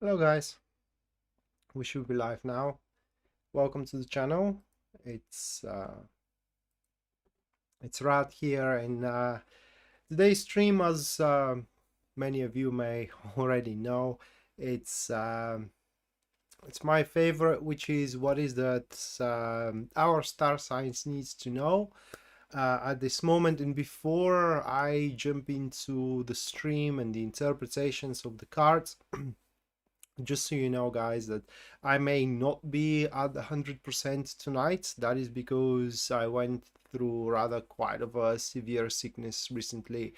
Hello guys, we should be live now. Welcome to the channel. It's Rad here, and today's stream, as many of you may already know, it's my favorite, which is what is that our star signs needs to know at this moment. And before I jump into the stream and the interpretations of the cards, just so you know guys, that I may not be at 100% tonight. That is because I went through rather quite of a severe sickness recently,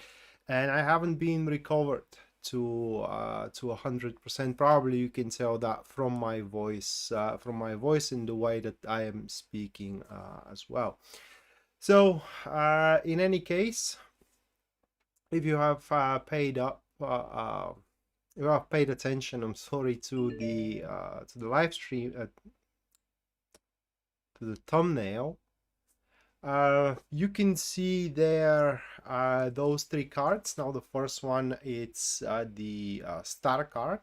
and I haven't been recovered to 100%. Probably you can tell that from my voice and the way that I am speaking as well. So in any case, if you have paid attention, I'm sorry, to the live stream, to the thumbnail, you can see there those three cards. Now the first one, it's the star card.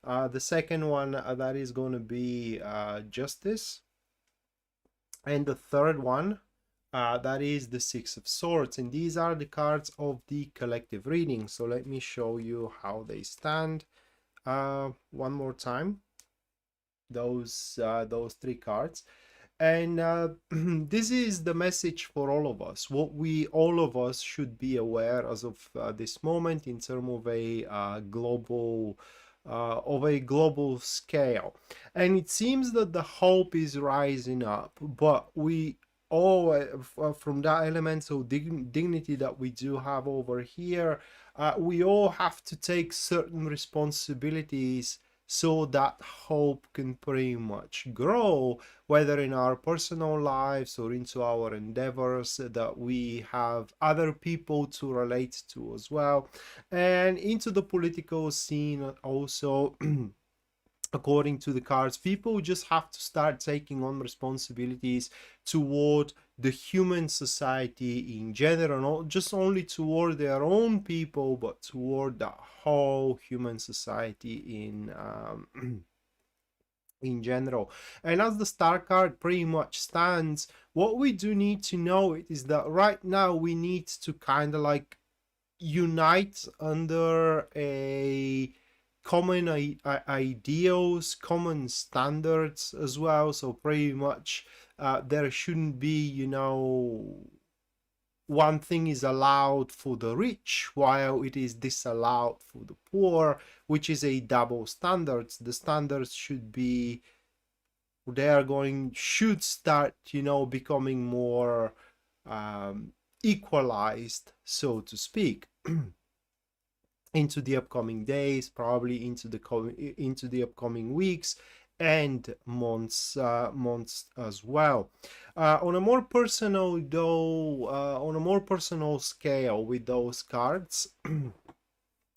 The second one, that is going to be justice, and the third one, that is the Six of Swords. And these are the cards of the collective reading. So let me show you how they stand one more time, those three cards. And this is the message for all of us, what all of us should be aware as of this moment in terms of a global scale. And it seems that the hope is rising up, but we all, from that elemental dignity that we do have over here, we all have to take certain responsibilities so that hope can pretty much grow, whether in our personal lives or into our endeavors, that we have other people to relate to as well, and into the political scene also. According to the cards, people just have to start taking on responsibilities toward the human society in general, not just only toward their own people, but toward the whole human society in general. And as the star card pretty much stands, what we do need to know is that right now we need to kind of like unite under a common ideals, common standards as well. So pretty much there shouldn't be, you know, one thing is allowed for the rich while it is disallowed for the poor, which is a double standards. The standards should be, should start, you know, becoming more equalized, so to speak. Into the upcoming days, probably into the upcoming weeks and months as well. On a more personal scale with those cards,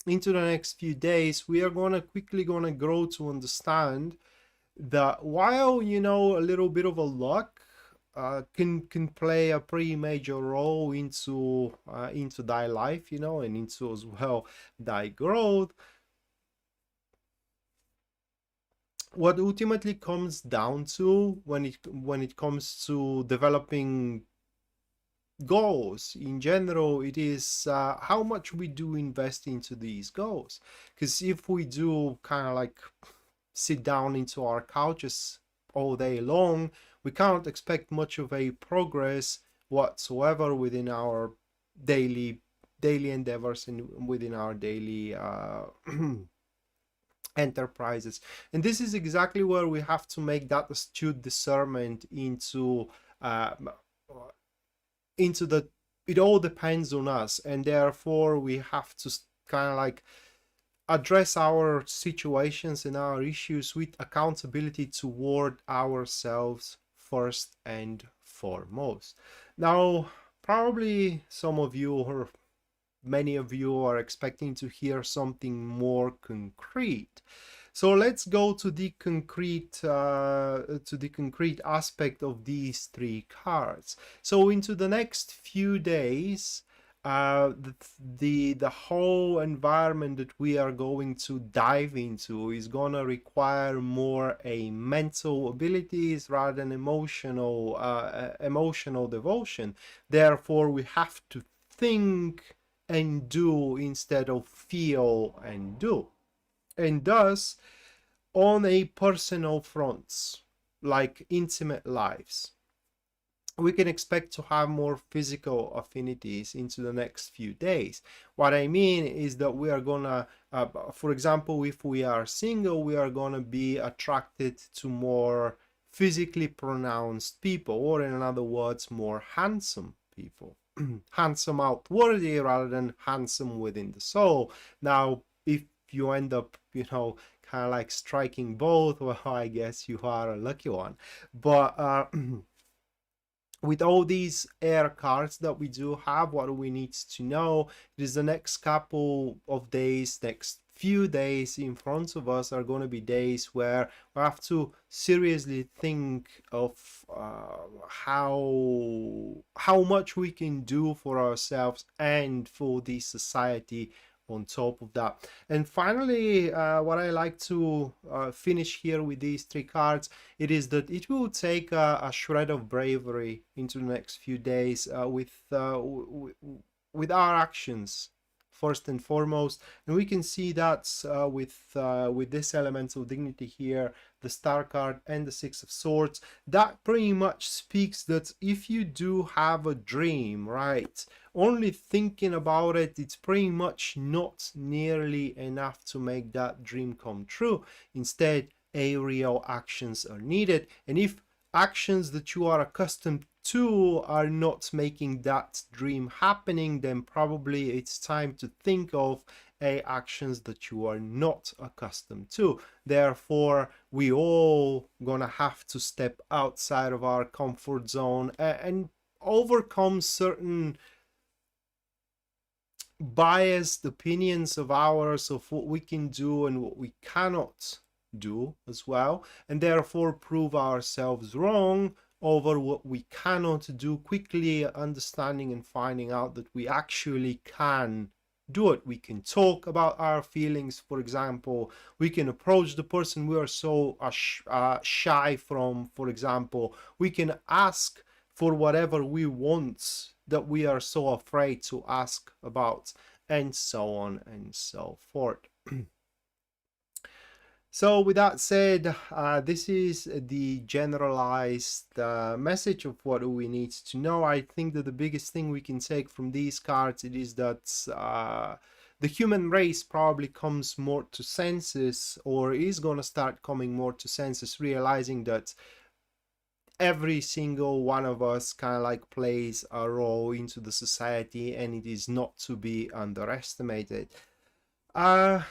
into the next few days, we are quickly gonna grow to understand that while, you know, a little bit of a luck can play a pretty major role into thy life, you know, and into as well thy growth, what ultimately comes down to when it comes to developing goals in general, it is how much we do invest into these goals. Because if we do kind of like sit down into our couches all day long, we can't expect much of a progress whatsoever within our daily endeavors and within our daily enterprises. And this is exactly where we have to make that astute discernment into the, it all depends on us, and therefore we have to kind of like address our situations and our issues with accountability toward ourselves first and foremost. Now, probably some of you, or many of you, are expecting to hear something more concrete. So let's go to the concrete aspect of these three cards. So into the next few days, The whole environment that we are going to dive into is gonna require more a mental abilities rather than emotional devotion. Therefore, we have to think and do instead of feel and do, and thus on a personal fronts like intimate lives, we can expect to have more physical affinities into the next few days. What I mean is that we are gonna, for example, if we are single, we are gonna be attracted to more physically pronounced people, or in other words, more handsome people. Handsome outwardly rather than handsome within the soul. Now, if you end up, kind of like striking both, well, I guess you are a lucky one. But with all these air cards that we do have, what we need to know is the next couple of days, next few days in front of us are going to be days where we have to seriously think of how much we can do for ourselves and for the society on top of that. And finally, what I like to finish here with these three cards, it is that it will take a shred of bravery into the next few days with our actions first and foremost, and we can see that with this elemental dignity here, the Star card and the Six of Swords. That pretty much speaks that if you do have a dream, right, only thinking about it, it's pretty much not nearly enough to make that dream come true. Instead, aerial actions are needed, and if actions that you are accustomed to are not making that dream happening, then probably it's time to think of actions that you are not accustomed to. Therefore, we all gonna have to step outside of our comfort zone and overcome certain biased opinions of ours of what we can do and what we cannot do as well, and therefore prove ourselves wrong over what we cannot do, quickly understanding and finding out that we actually can do it. We can talk about our feelings, for example. We can approach the person we are so shy from, for example. We can ask for whatever we want that we are so afraid to ask about, and so on and so forth. So with that said, this is the generalized message of what we need to know. I think that the biggest thing we can take from these cards, it is that the human race probably comes more to senses, or is going to start coming more to senses, realizing that every single one of us kind of like plays a role into the society, and it is not to be underestimated.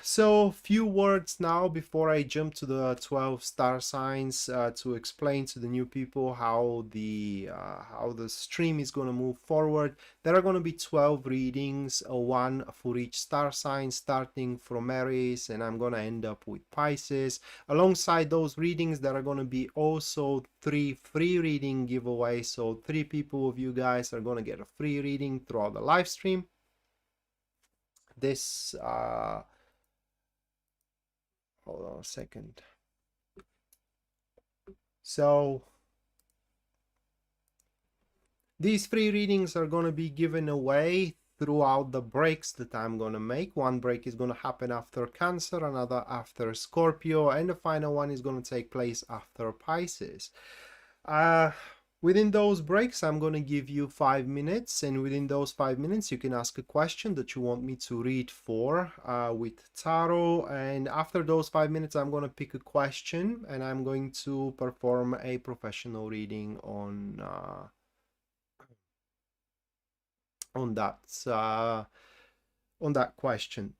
So few words now before I jump to the 12 star signs to explain to the new people how the stream is going to move forward. There are going to be 12 readings, one for each star sign, starting from Aries, and I'm going to end up with Pisces. Alongside those readings, there are going to be also 3 free reading giveaways. So 3 people of you guys are going to get a free reading throughout the live stream. This hold on a second. So these free readings are going to be given away throughout the breaks that I'm going to make. One break is going to happen after Cancer, another after Scorpio, and the final one is going to take place after Pisces. Within those breaks, I'm going to give you 5 minutes, and within those 5 minutes, you can ask a question that you want me to read for with tarot. And after those 5 minutes, I'm going to pick a question, and I'm going to perform a professional reading on that question.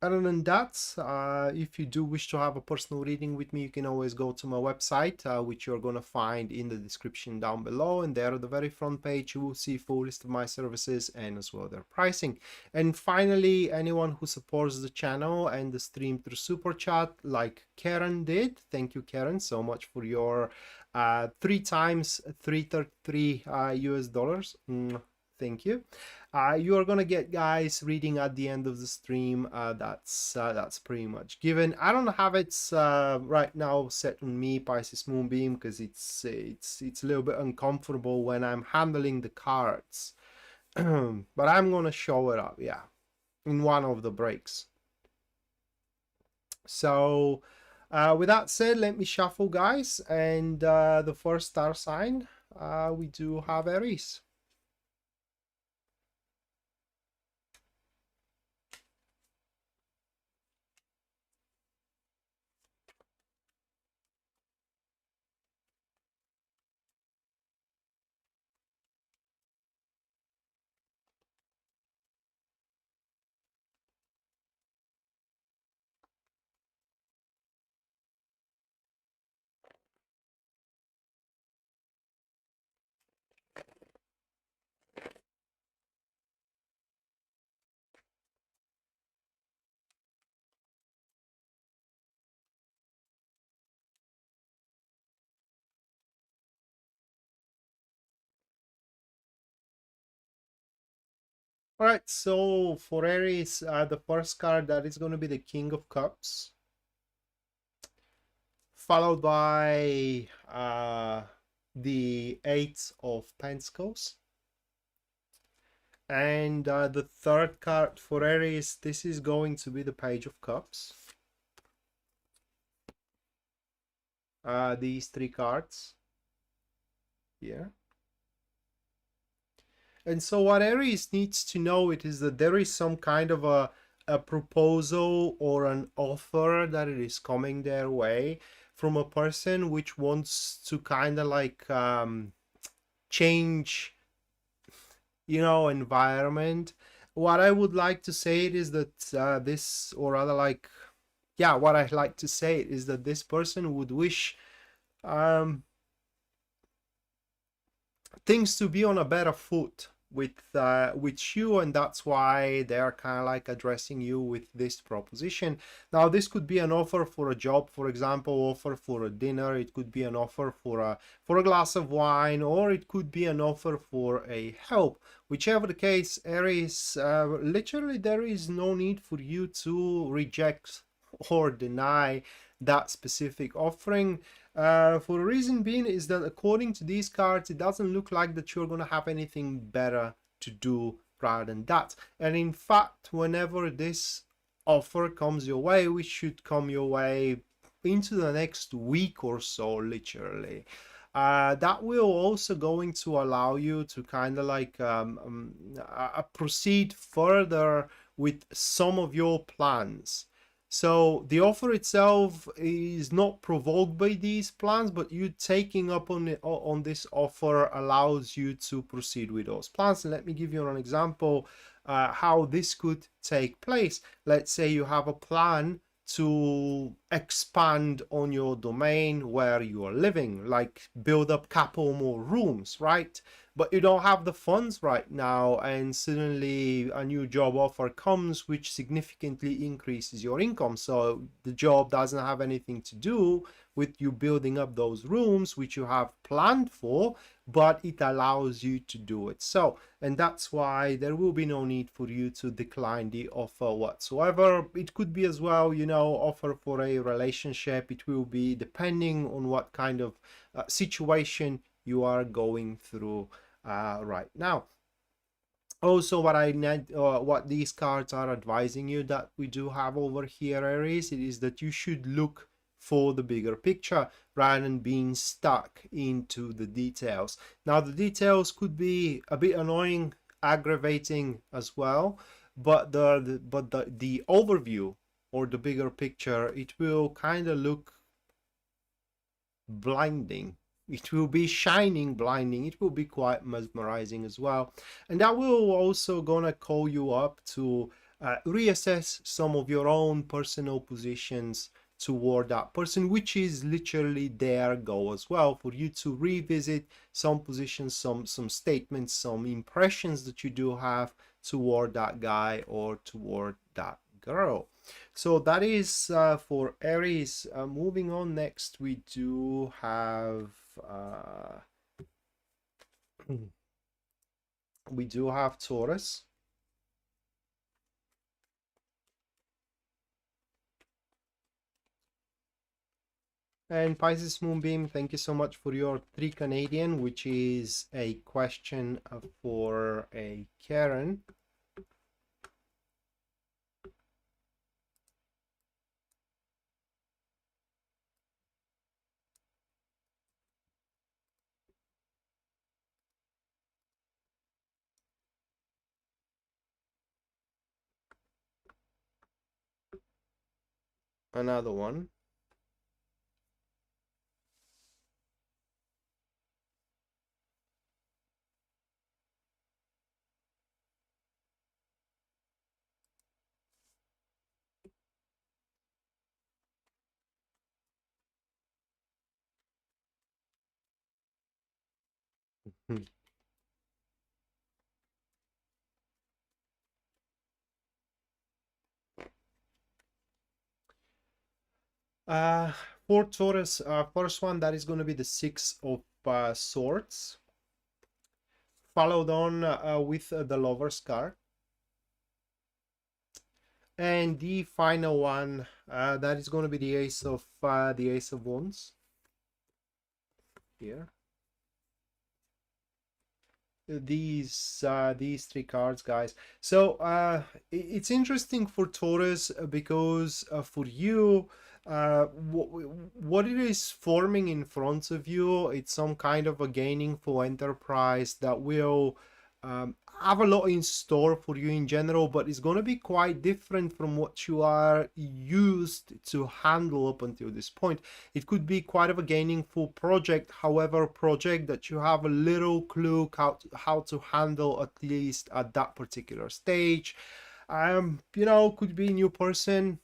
Other than that, if you do wish to have a personal reading with me, you can always go to my website, which you're going to find in the description down below. And there at the very front page, you will see a full list of my services and as well their pricing. And finally, anyone who supports the channel and the stream through Super Chat, like Karen did, thank you, Karen, so much for your 3 times $333 US. Thank you. You are gonna get, guys, reading at the end of the stream. That's pretty much given. I don't have it right now set on me, Pisces Moonbeam, because it's a little bit uncomfortable when I'm handling the cards. But I'm gonna show it up, yeah, in one of the breaks. So with that said, let me shuffle, guys, and the first star sign we do have Aries. All right, so for Aries, the first card, that is going to be the King of Cups, followed by the Eight of Pentacles. And the third card for Aries, this is going to be the Page of Cups. These three cards here. And so what Aries needs to know it is that there is some kind of a proposal or an offer that it is coming their way from a person which wants to kind of like change, you know, environment. What I would like to say it is that this, or rather like, yeah, what I'd like to say is that this person would wish things to be on a better foot with you, and that's why they're kind of like addressing you with this proposition. Now this could be an offer for a job, for example, offer for a dinner, it could be an offer for a glass of wine, or it could be an offer for a help. Whichever the case, Aries, literally there is no need for you to reject or deny that specific offering. For a reason being is that according to these cards, it doesn't look like that you're going to have anything better to do rather than that. And in fact, whenever this offer comes your way, which should come your way into the next week or so, literally, that will also going to allow you to kind of like proceed further with some of your plans. So the offer itself is not provoked by these plans, but you taking up on this offer allows you to proceed with those plans. And let me give you an example how this could take place. Let's say you have a plan to expand on your domain where you are living, like build up a couple more rooms, right? But you don't have the funds right now, and suddenly a new job offer comes which significantly increases your income. So the job doesn't have anything to do with you building up those rooms which you have planned for, but it allows you to do it. So, and that's why there will be no need for you to decline the offer whatsoever. It could be as well, you know, offer for a relationship. It will be depending on what kind of situation you are going through right now. Also, what these cards are advising you that we do have over here, Aries, it is that you should look for the bigger picture rather than being stuck into the details. Now, the details could be a bit annoying, aggravating as well, but the overview or the bigger picture, it will kind of look blinding. It will be shining, blinding. It will be quite mesmerizing as well. And that will also gonna call you up to reassess some of your own personal positions toward that person, which is literally their goal as well, for you to revisit some positions, some statements, some impressions that you do have toward that guy or toward that girl. So that is for Aries. Moving on, next we do have we do have Taurus. And Pisces Moonbeam, thank you so much for your 3 Canadian, which is a question for a Karen. Another one. For Taurus, first one, that is going to be the 6 of Swords, followed on with the Lover's card. And the final one, that is going to be the Ace of Wands here. These 3 cards, guys. So it's interesting for Taurus because for you, what it is forming in front of you, it's some kind of a gainingful enterprise that will have a lot in store for you in general, but it's going to be quite different from what you are used to handle up until this point. It could be quite of a gainingful project, however, project that you have a little clue how to handle, at least at that particular stage. You know, could be a new person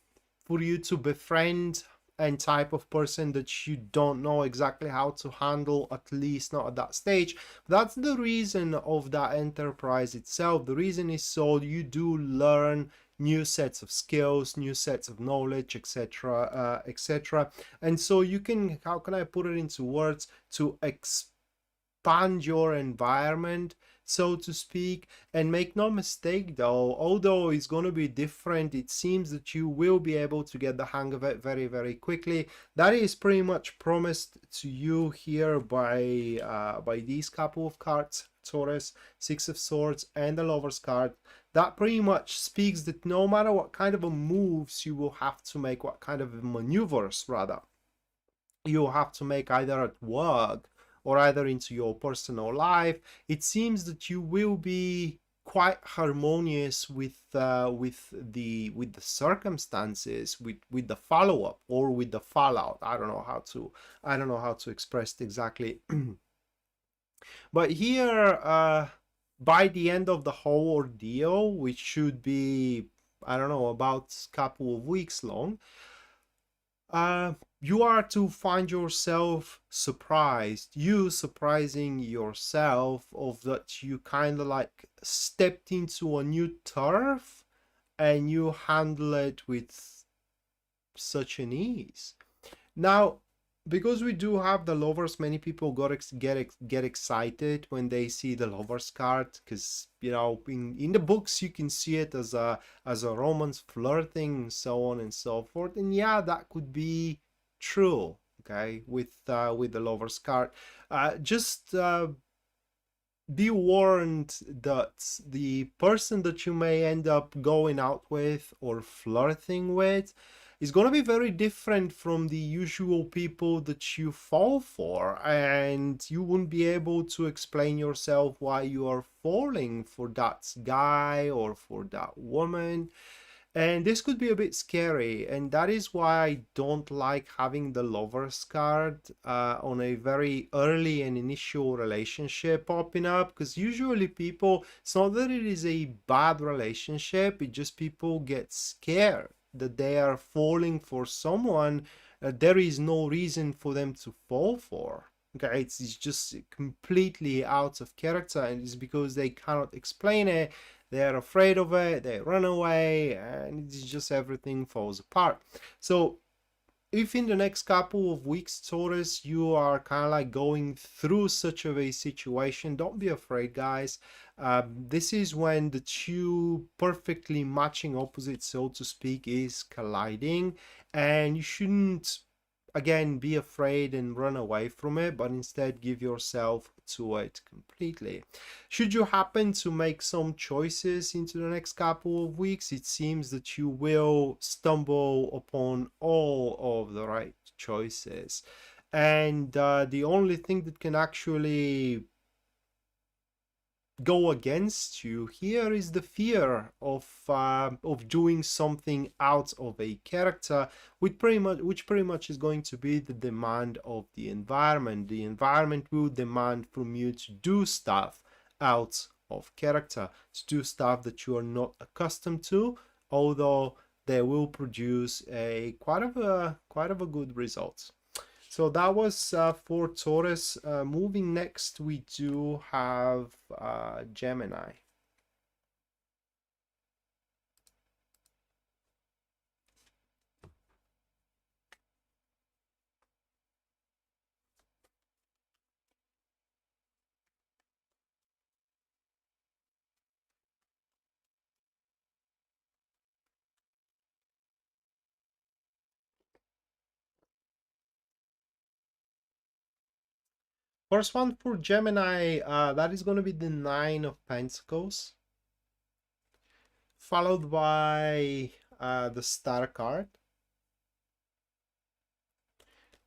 for you to befriend, and type of person that you don't know exactly how to handle, at least not at that stage. That's the reason of that enterprise itself. The reason is so you do learn new sets of skills, new sets of knowledge, etc., etc. And so you can, how can I put it into words, to expand your environment, so to speak. And make no mistake though, although it's going to be different, it seems that you will be able to get the hang of it very, very quickly. That is pretty much promised to you here by these couple of cards, Taurus, 6 of Swords and the Lover's card. That pretty much speaks that no matter what kind of a moves you will have to make, what kind of maneuvers rather you'll have to make either at work or either into your personal life, it seems that you will be quite harmonious with the circumstances, with the follow-up or with the fallout. I don't know how to express it exactly. But here, by the end of the whole ordeal, which should be, I don't know, about a couple of weeks long, you are to find yourself surprised, you surprising yourself of that you kind of like stepped into a new turf and you handle it with such an ease. Now, because we do have the Lovers, many people get excited when they see the Lovers card, because you know in the books you can see it as a romance, flirting, so on and so forth. And yeah, that could be true, okay, with the Lovers card. Just be warned that the person that you may end up going out with or flirting with is going to be very different from the usual people that you fall for, and you wouldn't be able to explain yourself why you are falling for that guy or for that woman. And this could be a bit scary, and that is why I don't like having the Lovers card on a very early and initial relationship popping up, because usually people, it's not that it is a bad relationship, it just people get scared that they are falling for someone there is no reason for them to fall for. Okay, it's just completely out of character, and it's because they cannot explain it. They're afraid of it, they run away, and it's just everything falls apart. So if in the next couple of weeks, Taurus, you are kind of like going through such of a situation, don't be afraid, guys. This is when the two perfectly matching opposites, so to speak, is colliding, and you shouldn't, again, be afraid and run away from it, but instead give yourself to it completely. Should you happen to make some choices into the next couple of weeks, it seems that you will stumble upon all of the right choices. And the only thing that can actually go against you here is the fear of doing something out of a character, which pretty much is going to be the demand of the environment. The environment will demand from you to do stuff out of character, to do stuff that you are not accustomed to, although they will produce a quite of a good result. So that was for Taurus. Moving next, we do have Gemini. First one for Gemini, that is going to be the Nine of Pentacles, followed by the Star card.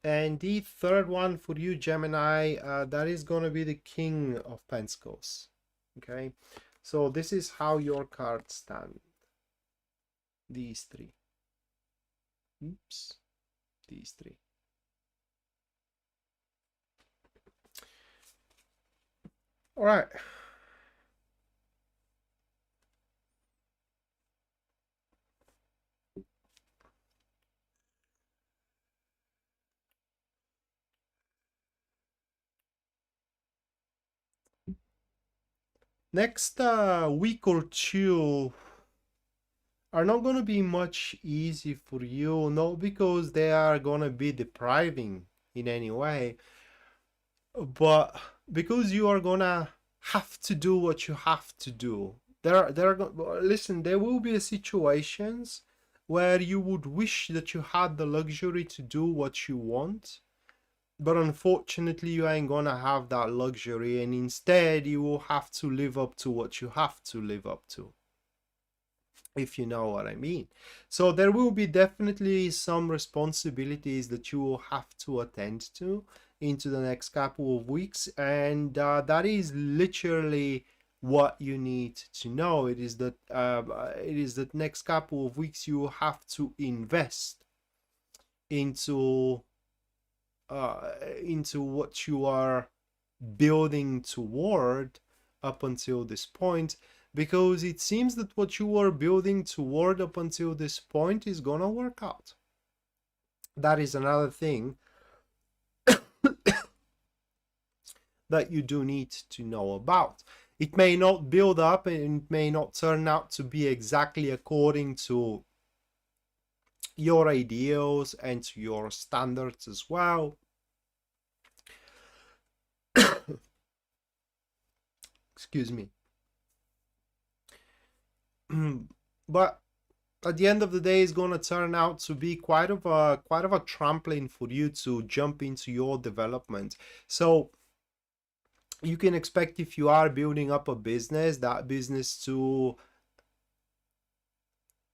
And the third one for you, Gemini, that is going to be the King of Pentacles. Okay, so this is how your cards stand. These three. Oops, these three. All right. Next week or two are not going to be much easy for you, not because they are going to be depriving in any way, but because you are going to have to do what you have to do. Listen, there will be situations where you would wish that you had the luxury to do what you want, but unfortunately you ain't gonna have that luxury, and instead you will have to live up to what you have to live up to, if you know what I mean. So there will be definitely some responsibilities that you will have to attend to into the next couple of weeks, and that is literally what you need to know. It is that next couple of weeks you will have to invest into what you are building toward up until this point, because it seems that what you are building toward up until this point is gonna work out. That is another thing that you do need to know about. It may not build up and it may not turn out to be exactly according to your ideals and to your standards as well. Excuse me. But at the end of the day, it's going to turn out to be quite of a trampoline for you to jump into your development. So you can expect, if you are building up a business, that business to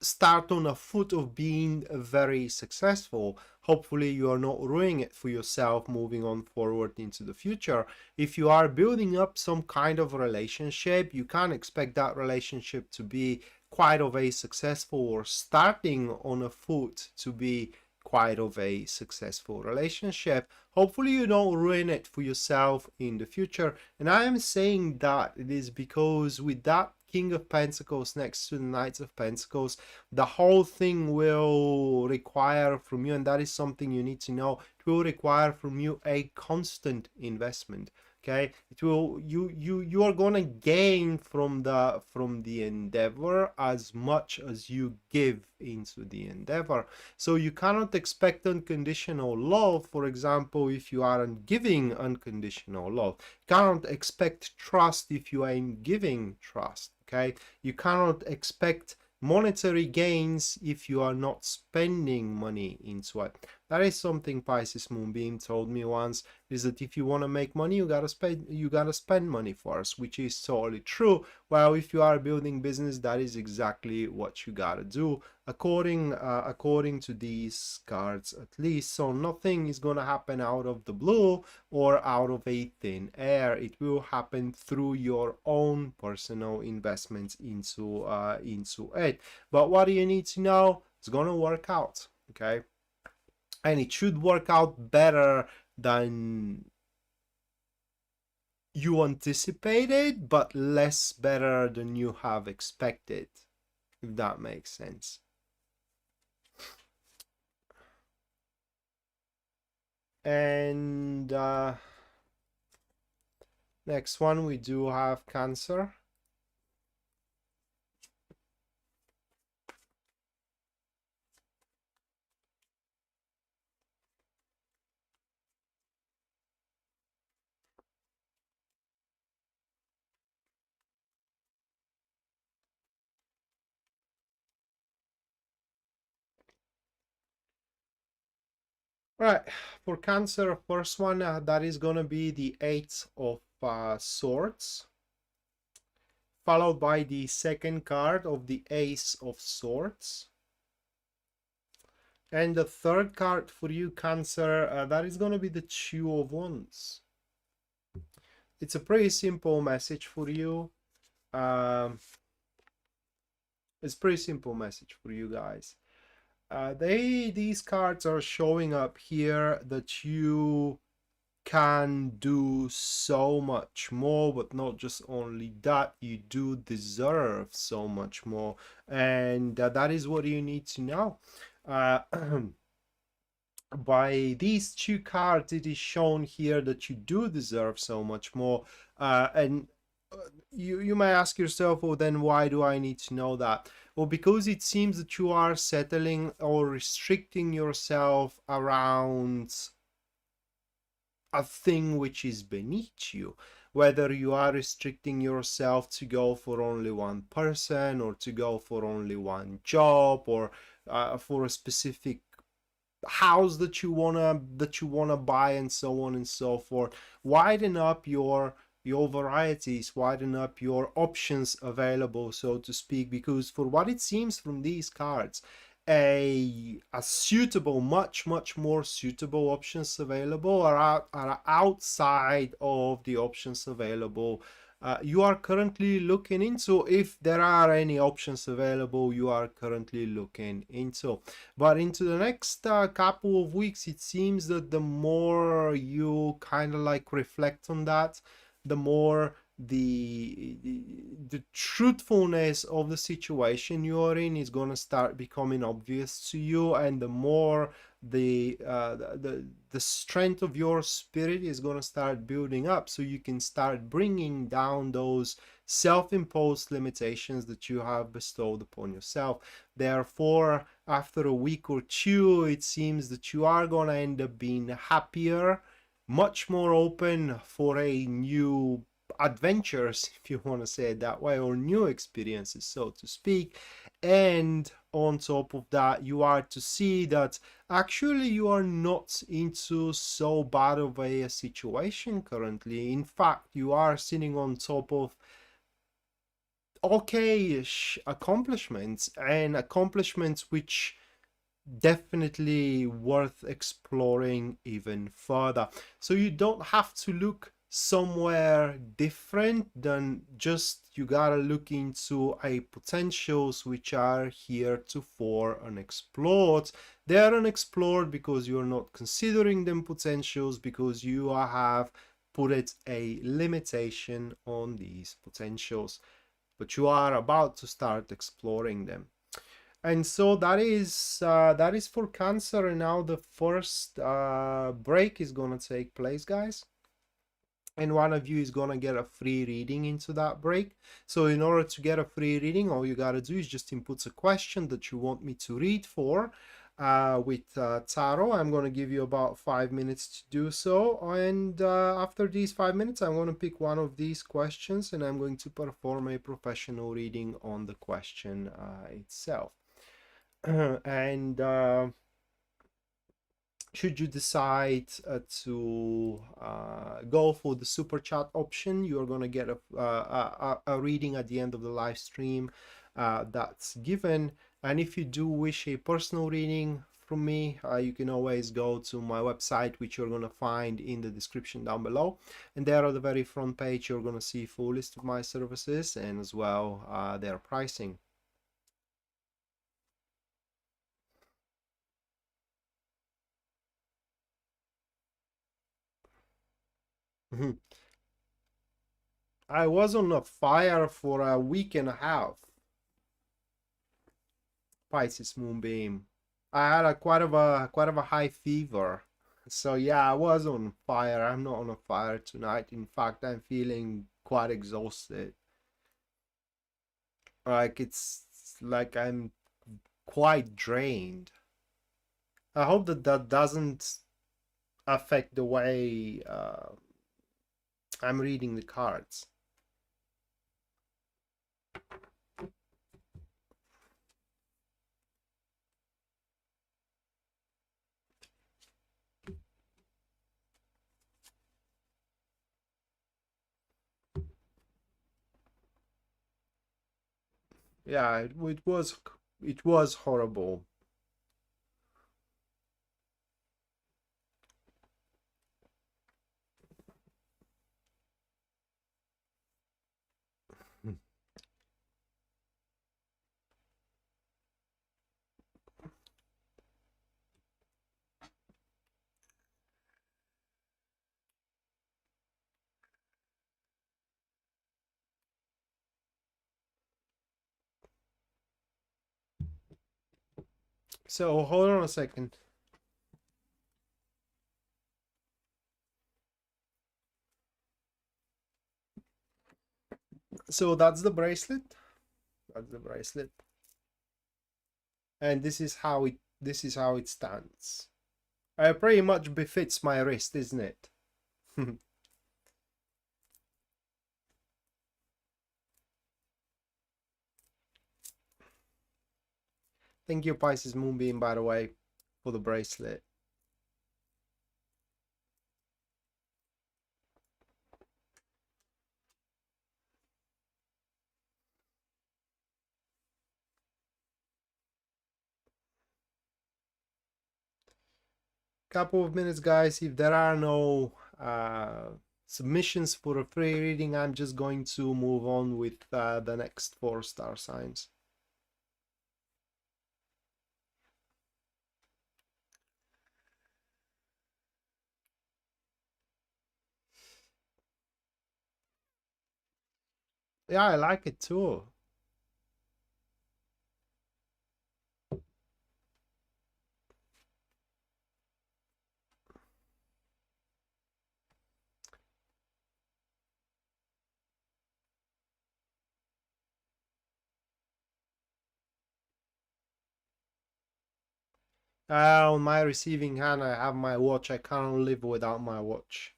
start on a foot of being very successful. Hopefully you are not ruining it for yourself moving on forward into the future. If you are building up some kind of relationship, you can't expect that relationship to be quite of a successful, or starting on a foot to be quite of a successful relationship. Hopefully you don't ruin it for yourself in the future. And I am saying that it is because with that King of Pentacles next to the Knights of Pentacles, the whole thing will require from you, and that is something you need to know, it will require from you a constant investment. Okay, it will, you are gonna gain from the endeavor as much as you give into the endeavor. So you cannot expect unconditional love. For example, if you aren't giving unconditional love, you cannot expect trust if you ain't giving trust. Okay, you cannot expect monetary gains if you are not spending money into it. That is something Pisces Moonbeam told me once, is that if you want to make money, you gotta spend money first, which is totally true. Well, if you are building business, that is exactly what you gotta do, according to these cards at least. So nothing is gonna happen out of the blue or out of a thin air. It will happen through your own personal investments into it. But what do you need to know? It's gonna work out, okay? And it should work out better than you anticipated, but less better than you have expected, if that makes sense. And next one, we do have Cancer. Right, for Cancer, first one, that is gonna be the Eight of Swords, followed by the second card of the Ace of Swords. And the third card for you, Cancer, that is gonna be the Two of Wands. It's a pretty simple message for you. It's a pretty simple message for you guys. These cards are showing up here that you can do so much more, but not just only that, you do deserve so much more, and that is what you need to know. By these two cards, it is shown here that you do deserve so much more, and you may ask yourself, well, then why do I need to know that? Well, because it seems that you are settling or restricting yourself around a thing which is beneath you. Whether you are restricting yourself to go for only one person, or to go for only one job, or for a specific house that you wanna buy, and so on and so forth. Widen up your varieties, widen up your options available, so to speak, because for what it seems from these cards, a suitable, much more suitable options available are outside of the options available you are currently looking into, if there are any options available you are currently looking into. But into the next couple of weeks, it seems that the more you kind of like reflect on that, the more the truthfulness of the situation you are in is going to start becoming obvious to you, and the more the strength of your spirit is going to start building up, so you can start bringing down those self-imposed limitations that you have bestowed upon yourself. Therefore, after a week or two, it seems that you are going to end up being happier, much more open for a new adventures, if you want to say it that way, or new experiences, so to speak. And on top of that, you are to see that actually you are not into so bad of a situation currently. In fact, you are sitting on top of okay-ish accomplishments, and accomplishments which definitely worth exploring even further. So you don't have to look somewhere different than just you gotta look into a potentials which are heretofore unexplored. They are unexplored because you're not considering them potentials, because you have put it a limitation on these potentials, but you are about to start exploring them. And so that is for Cancer. And now the first break is gonna take place, guys. and one of you is gonna get a free reading into that break. So in order to get a free reading, all you gotta do is just input a question that you want me to read for with tarot. I'm gonna give you about 5 minutes to do so, and after these 5 minutes I'm gonna pick one of these questions and I'm going to perform a professional reading on the question itself. And should you decide to go for the super chat option, you're going to get a reading at the end of the live stream that's given. And if you do wish a personal reading from me, you can always go to my website, which you're going to find in the description down below. And there on the very front page, you're going to see a full list of my services and as well their pricing. I was on a fire for a week and a half. Pisces moonbeam. I had a quite of a high fever. So yeah, I was on fire. I'm not on a fire tonight. In fact, I'm feeling quite exhausted. Like it's like I'm quite drained. I hope that that doesn't affect the way I'm reading the cards. Yeah, it was horrible. So hold on a second. So that's the bracelet. That's the bracelet. And this is how it stands. It pretty much befits my wrist, isn't it? Thank you, Pisces Moonbeam, by the way, for the bracelet. Couple of minutes, guys. If there are no submissions for a free reading, I'm just going to move on with the next 4 star signs. Yeah, I like it too. On my receiving hand, I have my watch. I can't live without my watch.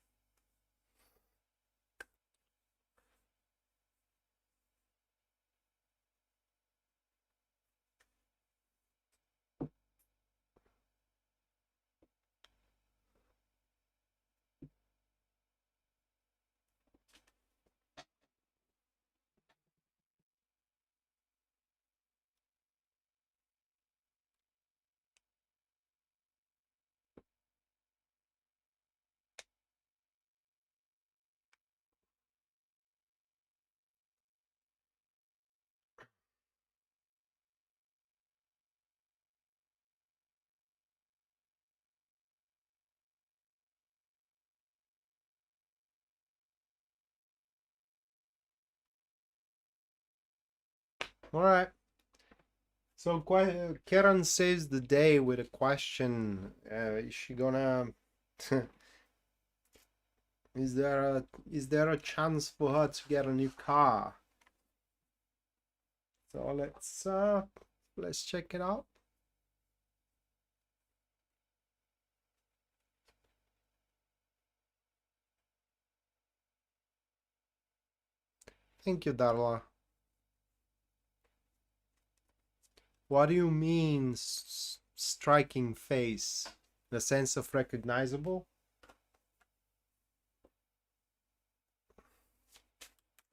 All right. So Karen saves the day with a question. Is she gonna? Is there a chance for her to get a new car? So let's check it out. Thank you, Darla. What do you mean striking face? The sense of recognizable?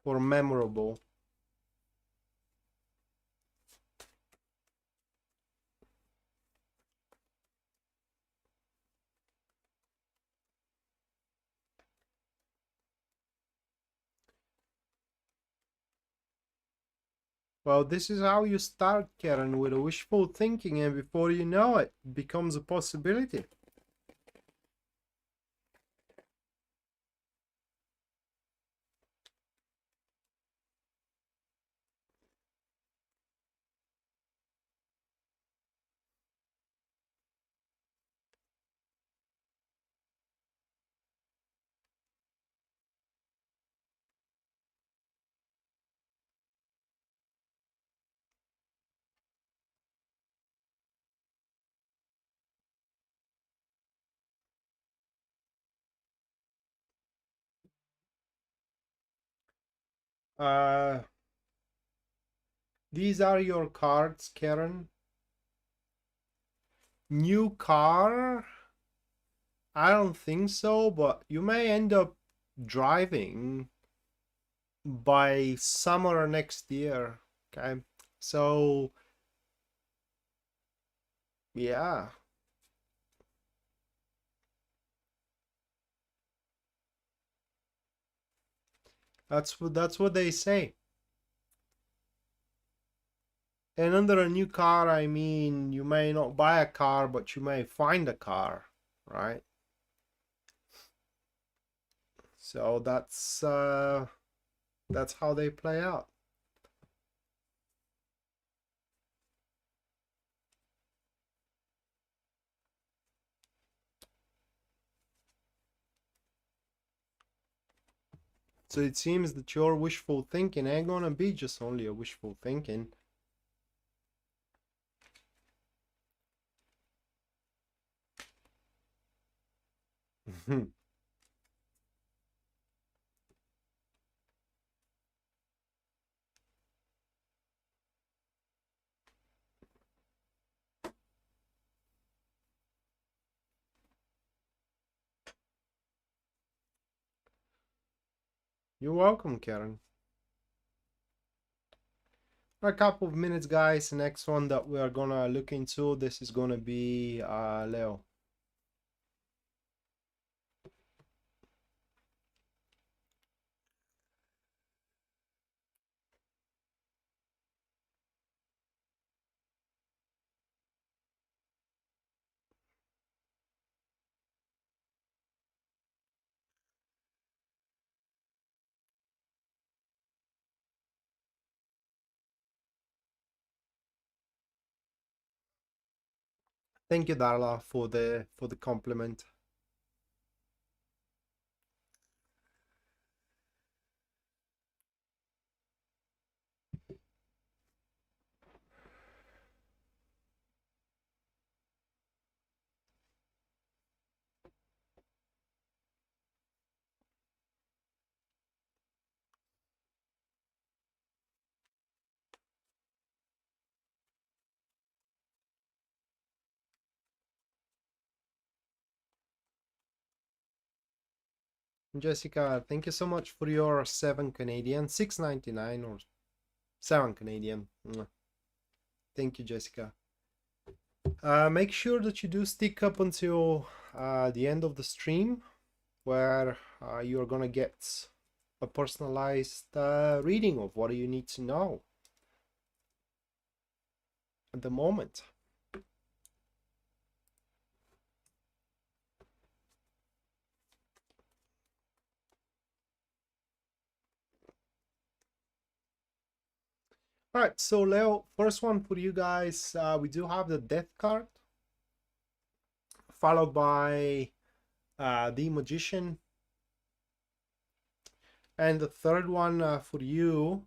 Or memorable? Well, this is how you start, Karen, with a wishful thinking, and before you know it, it becomes a possibility. These are your cards, Karen. New car? I don't think so, but you may end up driving by summer next year. Okay, so yeah, that's what they say. And under a new car, I mean you may not buy a car, but you may find a car, right? So that's how they play out. So it seems that your wishful thinking ain't gonna be just only a wishful thinking. You're welcome, Karen. For a couple of minutes, guys. The next one that we are gonna look into, this is gonna be Leo. Thank you, Darla, for the compliment. Jessica, thank you so much for your 7 Canadian, 6.99 or 7 Canadian. Thank you, Jessica. Make sure that you do stick up until the end of the stream, where you're gonna get a personalized reading of what you need to know at the moment. All right, so Leo, first one for you guys, we do have the Death card, followed by the Magician, And the third one for you,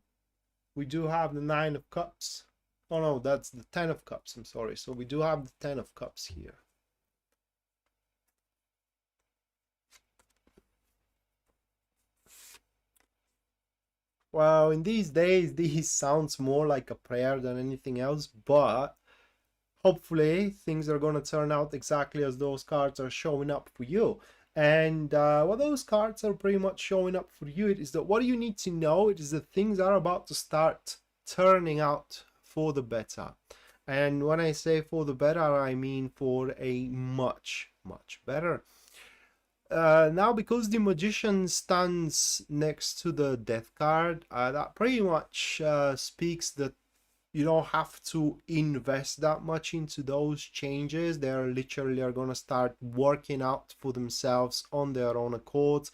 we do have the Nine of Cups. Oh no, that's the Ten of Cups, I'm sorry. So we do have the Ten of Cups here. Well, in these days, these sounds more like a prayer than anything else, but hopefully things are going to turn out exactly as those cards are showing up for you. And what those cards are pretty much showing up for you is that what you need to know is that things are about to start turning out for the better. And when I say for the better, I mean for a much, much better. Now, because the Magician stands next to the Death card, that pretty much speaks that you don't have to invest that much into those changes. They're literally are going to start working out for themselves on their own accord.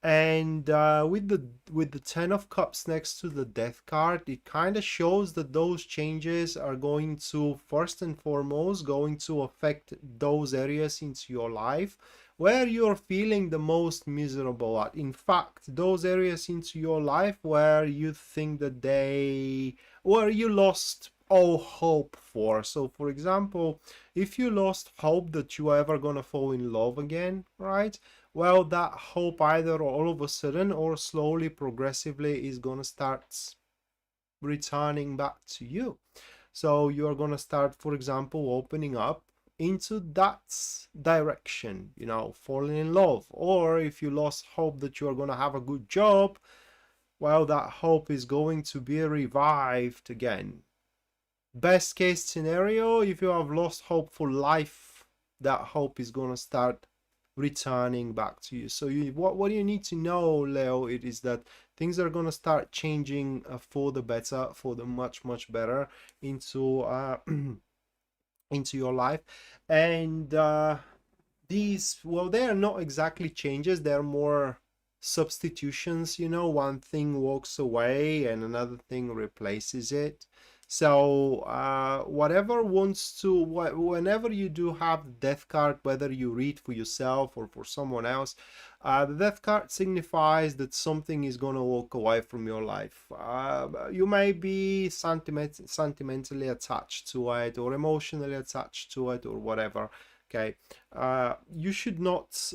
And with the Ten of Cups next to the Death card, it kind of shows that those changes are going to, first and foremost, going to affect those areas into your life where you're feeling the most miserable at. In fact, those areas into your life where you think that where you lost all hope for. So for example, if you lost hope that you are ever gonna fall in love again, right? Well, that hope either all of a sudden or slowly, progressively is gonna start returning back to you. So you're gonna start, for example, opening up into that direction, you know, falling in love. Or if you lost hope that you're gonna have a good job, well, that hope is going to be revived again. Best case scenario, if you have lost hope for life, that hope is gonna start returning back to you. So what you need to know, Leo, it is that things are gonna start changing for the better, for the much better into into your life. And these, well, they are not exactly changes, they're more substitutions, you know. One thing walks away and another thing replaces it. So whatever wants to, whenever you do have the Death card, whether you read for yourself or for someone else, the Death card signifies that something is going to walk away from your life. You may be sentimentally attached to it or emotionally attached to it or whatever. Okay, you should not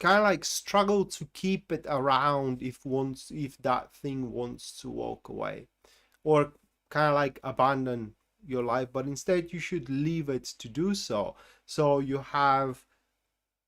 kind of like struggle to keep it around if that thing wants to walk away, or kind of like abandon your life, but instead you should leave it to do so, so you have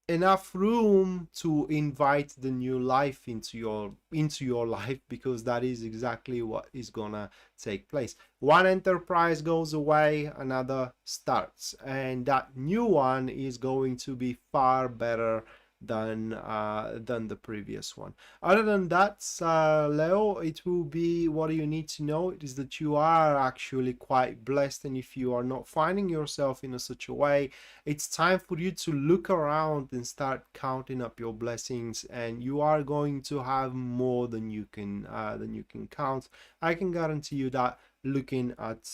enough room to invite the new life into your life, because that is exactly what is gonna take place. One enterprise goes away, another starts, and that new one is going to be far better than the previous one. Other than that, Leo, it will be, what you need to know is that you are actually quite blessed, and if you are not finding yourself in such a way, it's time for you to look around and start counting up your blessings, and you are going to have more than you can count. I can guarantee you that, looking at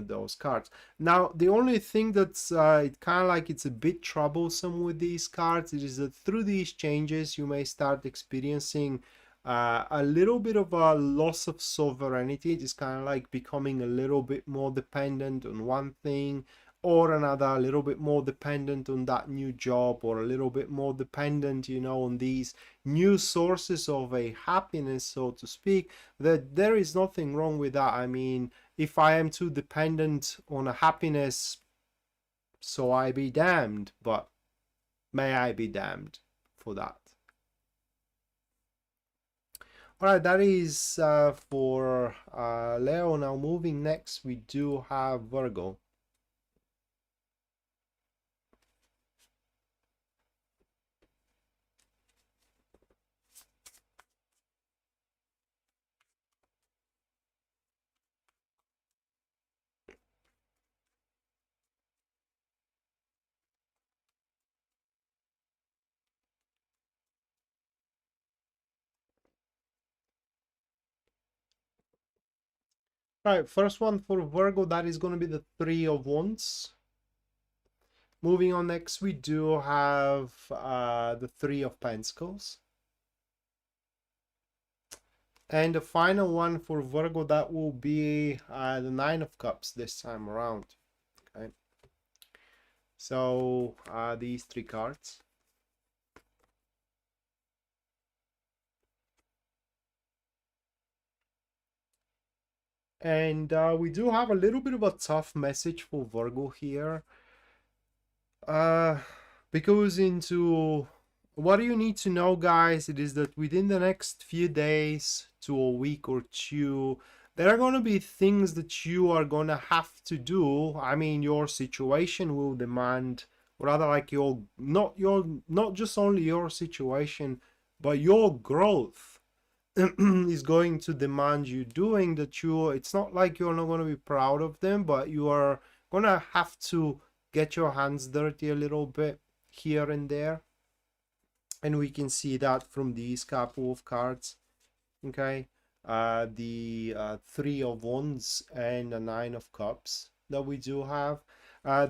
those cards. Now, the only thing that's it kind of like it's a bit troublesome with these cards is that through these changes you may start experiencing a little bit of a loss of sovereignty. It's kind of like becoming a little bit more dependent on one thing or another, a little bit more dependent on that new job, or a little bit more dependent, you know, on these new sources of a happiness, so to speak. That there is nothing wrong with that. I mean, if I am too dependent on a happiness, so I be damned, but may I be damned for that. All right, that is for Leo. Now moving next, we do have Virgo. All right, first one for Virgo, that is going to be the Three of Wands. Moving on, next we do have the Three of Pentacles. And the final one for Virgo, that will be the Nine of Cups this time around. Okay. So these three cards. And we do have a little bit of a tough message for Virgo here. Because into what you need to know, guys, it is that within the next few days to a week or two, there are going to be things that you are going to have to do. I mean, your situation will demand, rather like not just only your situation, but your growth is going to demand you doing that. It's not like you're not going to be proud of them, but you are going to have to get your hands dirty a little bit here and there. And we can see that from these couple of cards. Okay. The Three of Wands and the Nine of Cups that we do have.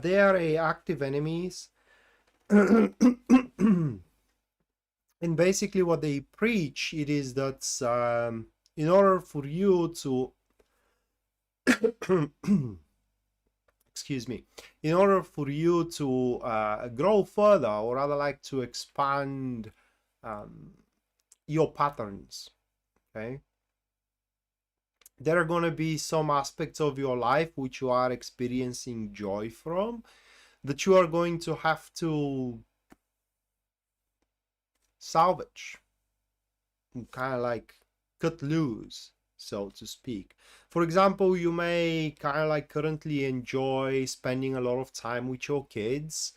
They are active enemies. And basically what they preach, it is that in order for you to excuse me, in order for you to grow further, or rather like to expand your patterns, okay, there are going to be some aspects of your life which you are experiencing joy from, that you are going to have to salvage, kind of like cut loose, so to speak. For example, you may kind of like currently enjoy spending a lot of time with your kids,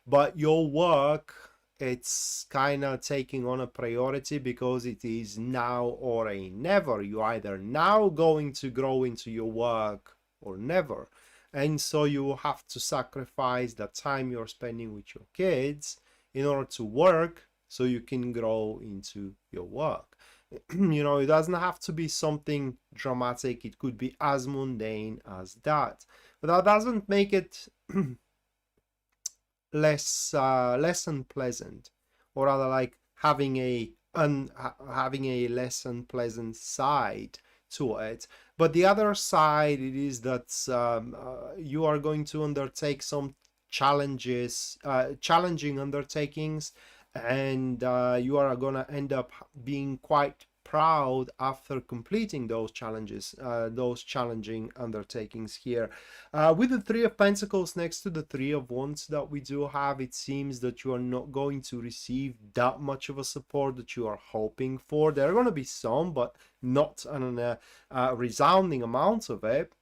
but your work, it's kind of taking on a priority because it is now or a never. You either now going to grow into your work or never. And so you have to sacrifice the time you're spending with your kids in order to work so you can grow into your work. You know, it doesn't have to be something dramatic. It could be as mundane as that. But that doesn't make it less unpleasant, or rather like having a less unpleasant side to it. But the other side, it is that you are going to undertake some challenging undertakings, and you are going to end up being quite proud after completing those challenges, those challenging undertakings here. With the Three of Pentacles next to the Three of Wands that we do have, it seems that you are not going to receive that much of a support that you are hoping for. There are going to be some, but not a resounding amount of it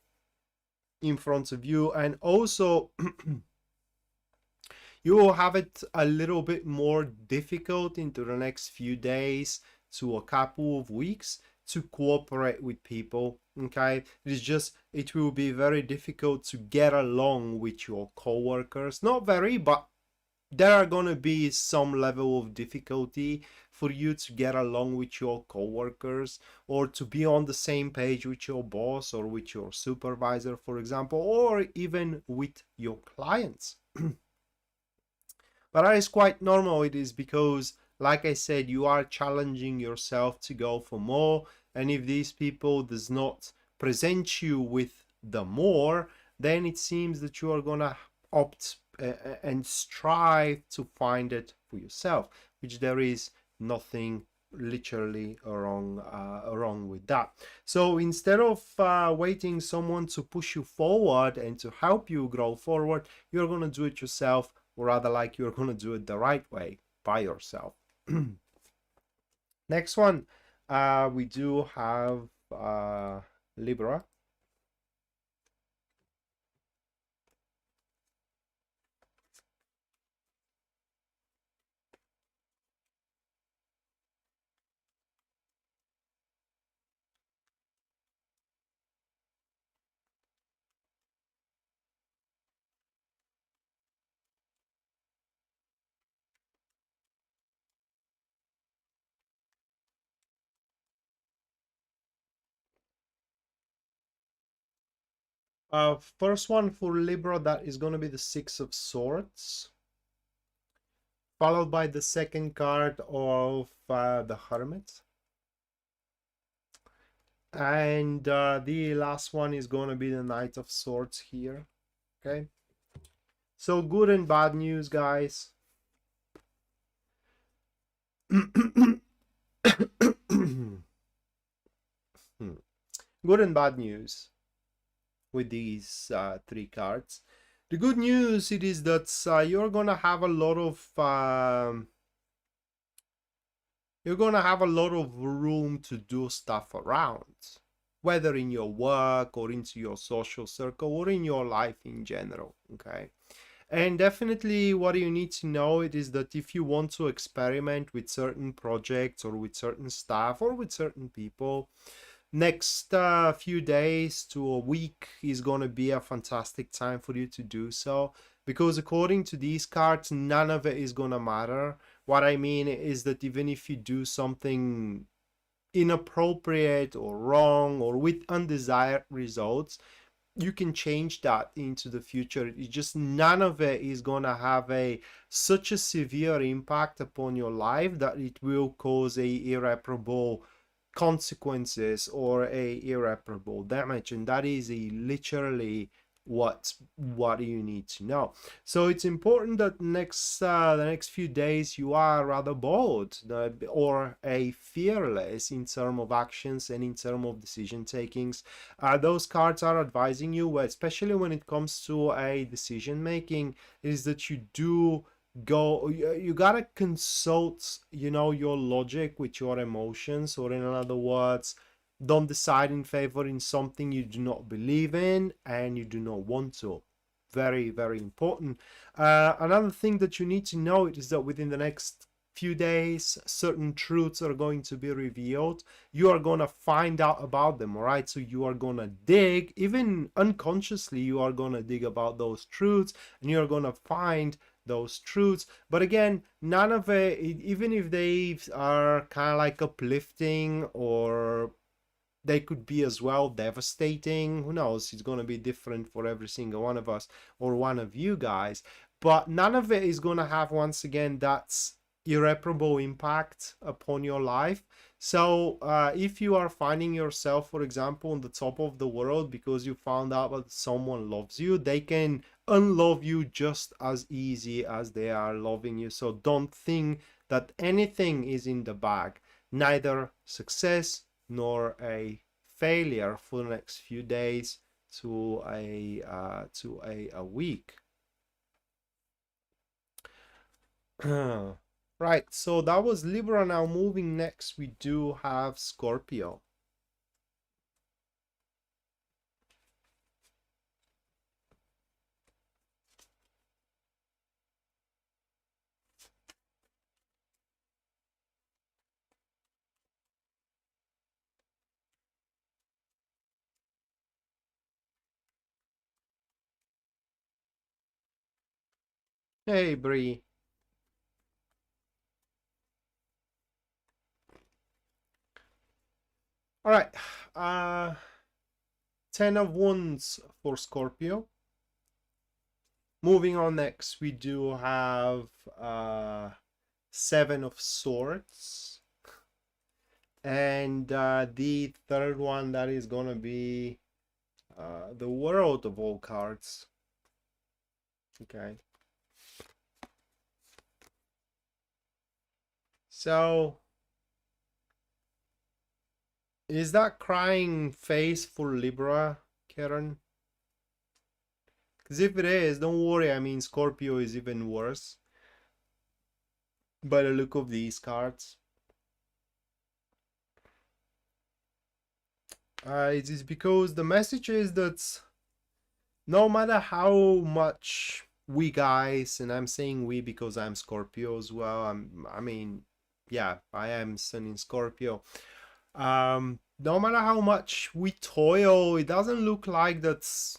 in front of you. And also you will have it a little bit more difficult into the next few days to a couple of weeks to cooperate with people. Okay, it will be very difficult to get along with your co-workers. Not very, but there are going to be some level of difficulty for you to get along with your co-workers, or to be on the same page with your boss or with your supervisor, for example, or even with your clients. But that is quite normal. It is because, like I said, you are challenging yourself to go for more. And if these people does not present you with the more, then it seems that you are going to opt and strive to find it for yourself, which there is nothing literally wrong with that. So instead of waiting someone to push you forward and to help you grow forward, you're going to do it yourself, or rather like you're going to do it the right way by yourself. Next one, we do have Libra. First one for Libra, that is going to be the Six of Swords, followed by the second card of the Hermit. And the last one is going to be the Knight of Swords here. Okay. So good and bad news, guys. Good and bad news with these three cards. The good news it is that you're gonna have a lot of room to do stuff around, whether in your work or into your social circle or in your life in general. Okay. And definitely what you need to know it is that if you want to experiment with certain projects or with certain stuff or with certain people, next few days to a week is going to be a fantastic time for you to do so, because according to these cards, none of it is going to matter. What I mean is that even if you do something inappropriate or wrong or with undesired results, you can change that into the future. It's just none of it is going to have such a severe impact upon your life that it will cause irreparable consequences or irreparable damage, and that is literally what you need to know. So it's important that the next few days you are rather bold or fearless in terms of actions and in terms of decision takings. Those cards are advising you, especially when it comes to a decision making, is that you do you gotta consult your logic with your emotions, or in other words, don't decide in favor in something you do not believe in and you do not want to. Very, very important. Another thing that you need to know is that within the next few days, certain truths are going to be revealed. You are going to find out about them, all right? So you are going to dig, even unconsciously, you are going to dig about those truths, and you're going to find those truths. But again, none of it, even if they are kind of like uplifting, or they could be as well devastating, who knows, it's going to be different for every single one of us or one of you guys, but none of it is going to have, once again, that's irreparable impact upon your life. So if you are finding yourself, for example, on the top of the world because you found out that someone loves you, they can unlove you just as easy as they are loving you. So don't think that anything is in the bag, neither success nor a failure for the next few days to a week. Right, so that was Libra. Now moving next, we do have Scorpio. Hey, Bree. All right, 10 of Wands for Scorpio. Moving on next, we do have 7 of Swords. And the third one, that is going to be the World of all cards. Okay. So, is that crying face for Libra, Karen? Because if it is, don't worry. I mean, Scorpio is even worse by the look of these cards. It is because the message is that no matter how much we guys, and I'm saying we because I'm Scorpio as well. I mean, yeah, I am Sun in Scorpio. No matter how much we toil, it doesn't look like that's,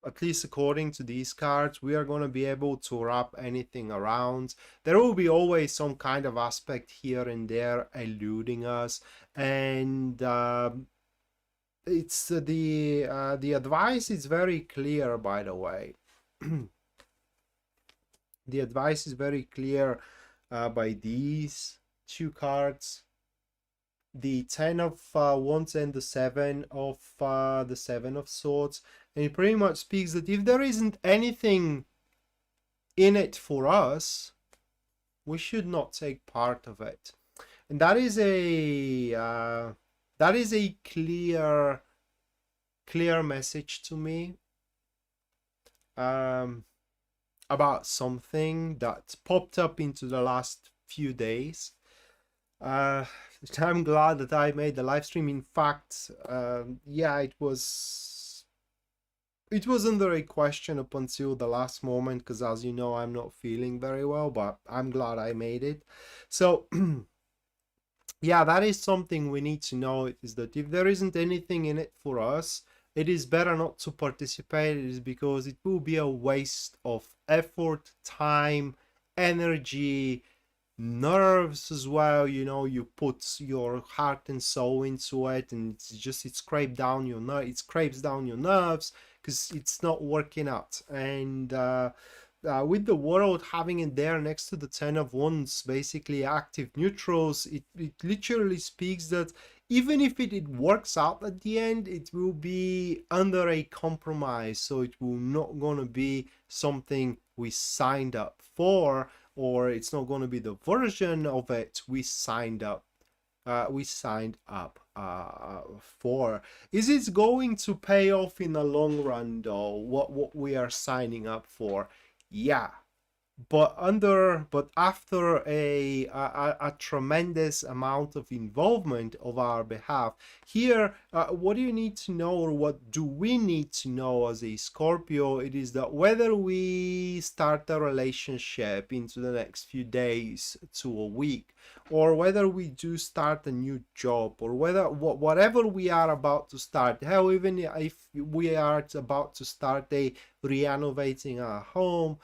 at least according to these cards, we are going to be able to wrap anything around. There will be always some kind of aspect here and there eluding us, and it's the advice is very clear, by the way. The advice is very clear by these two cards, the 10 of wands and the 7 of swords, and it pretty much speaks that if there isn't anything in it for us, we should not take part of it. And that is a clear message to me about something that popped up into the last few days. I'm glad that I made the live stream. In fact, yeah, it was under a question up until the last moment, because as you know, I'm not feeling very well, but I'm glad I made it. So yeah, that is something we need to know, is that if there isn't anything in it for us, it is better not to participate. It is because it will be a waste of effort, time, energy, nerves as well. You know, you put your heart and soul into it, and it scrapes down your nerves because it's not working out. And with the world having it there next to the 10 of wands, basically active neutrals, it literally speaks that even if it works out at the end, it will be under a compromise. So it will not gonna be something we signed up for, or it's not going to be the version of it we signed up for. Is it going to pay off in the long run though, what we are signing up for? Yeah, but after a tremendous amount of involvement of our behalf. Here, what do you need to know, or what do we need to know as a Scorpio? It is that whether we start a relationship into the next few days to a week, or whether we do start a new job, or whatever we are about to start, hell, even if we are about to start renovating our home,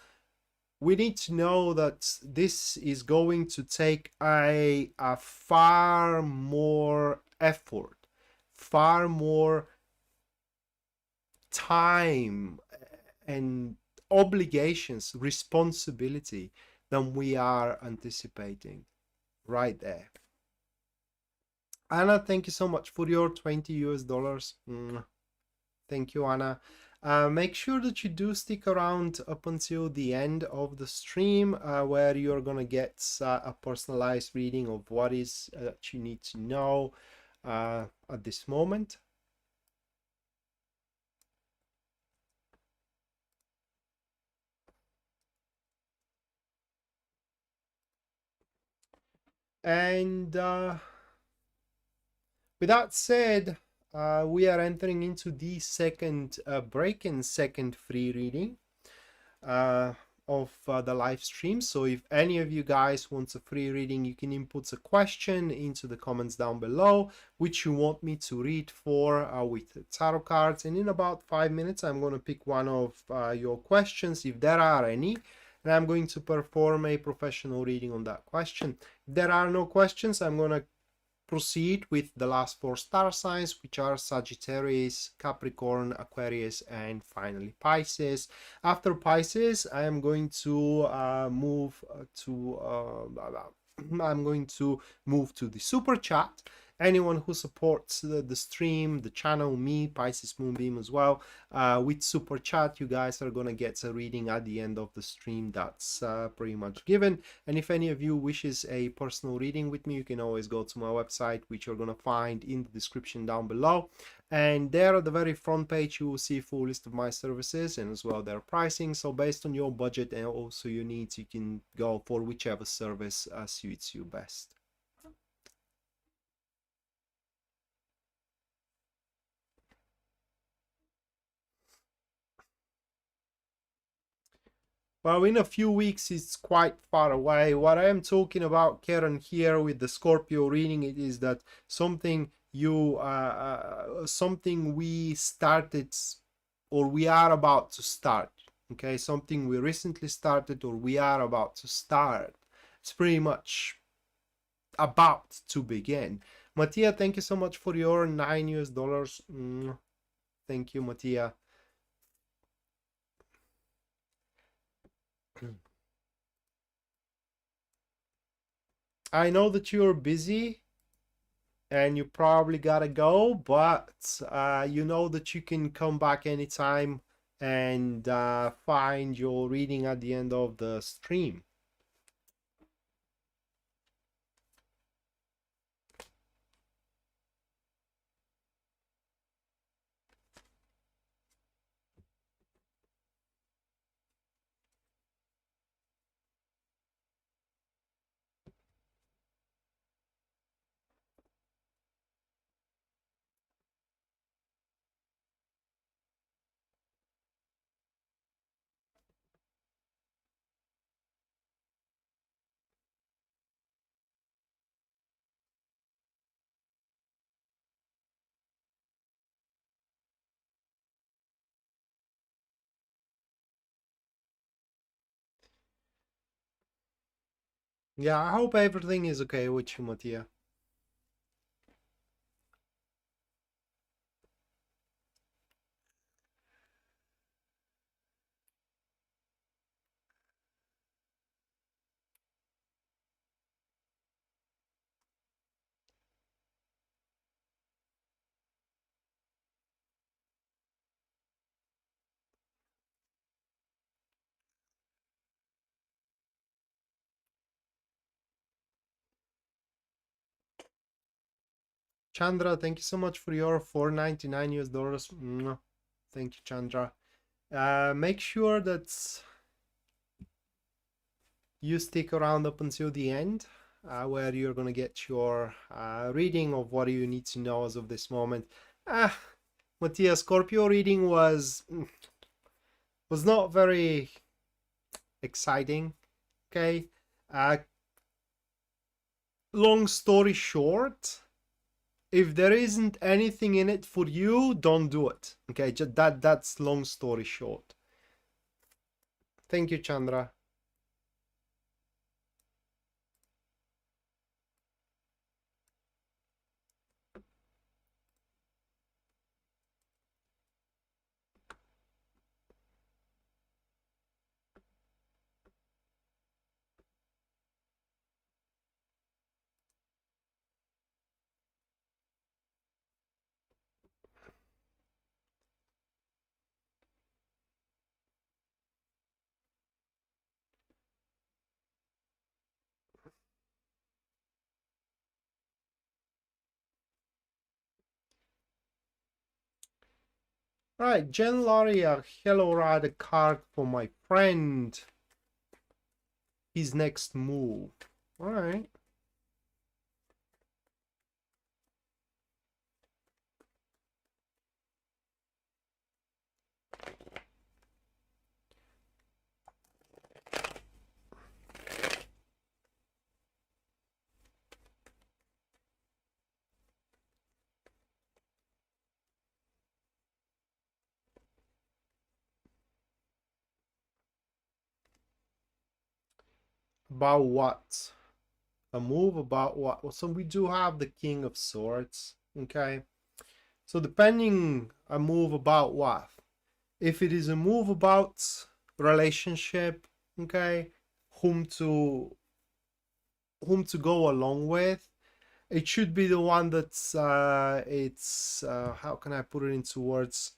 we need to know that this is going to take a far more effort, far more time and obligations, responsibility than we are anticipating. Right there. Anna, thank you so much for your $20 US. Thank you, Anna. Make sure that you do stick around up until the end of the stream, where you're gonna get a personalized reading of what is that you need to know at this moment. And with that said, we are entering into the second break and second free reading of the live stream. So if any of you guys wants a free reading, you can input a question into the comments down below which you want me to read for with the tarot cards, and in about 5 minutes I'm going to pick one of your questions, if there are any, and I'm going to perform a professional reading on that question. If there are no questions, I'm going to proceed with the last 4 star signs, which are Sagittarius, Capricorn, Aquarius, and finally Pisces. After Pisces, I am going to move to the super chat. Anyone who supports the stream, the channel, me, Pisces Moonbeam as well, with super chat, you guys are gonna get a reading at the end of the stream. That's pretty much given. And if any of you wishes a personal reading with me, you can always go to my website, which you're gonna find in the description down below. And there at the very front page, you will see a full list of my services and as well their pricing. So based on your budget and also your needs, you can go for whichever service suits you best. Well, in a few weeks, it's quite far away. What I am talking about, Karen, here with the Scorpio reading, it is that something we started or we are about to start. Okay, something we recently started or we are about to start. It's pretty much about to begin. Mattia, thank you so much for your $9 US. Thank you, Mattia. I know that you're busy and you probably gotta go, but you know that you can come back anytime and find your reading at the end of the stream. Yeah, I hope everything is okay with you, Mattia. Chandra, thank you so much for your $4.99 US. Thank you, Chandra. Make sure that you stick around up until the end, where you're gonna get your reading of what you need to know as of this moment. Mattia, Scorpio reading was not very exciting. Okay. Long story short, if there isn't anything in it for you, don't do it. Okay, just that's long story short. Thank you, Chandra. All right, Jen Laria, hello, Rad, a card for my friend. His next move. All right. About what? A move about what? Well, so we do have the King of Swords. Okay. So depending a move about what? If it is a move about relationship, okay, whom to go along with, it should be the one that's it's how can I put it into words?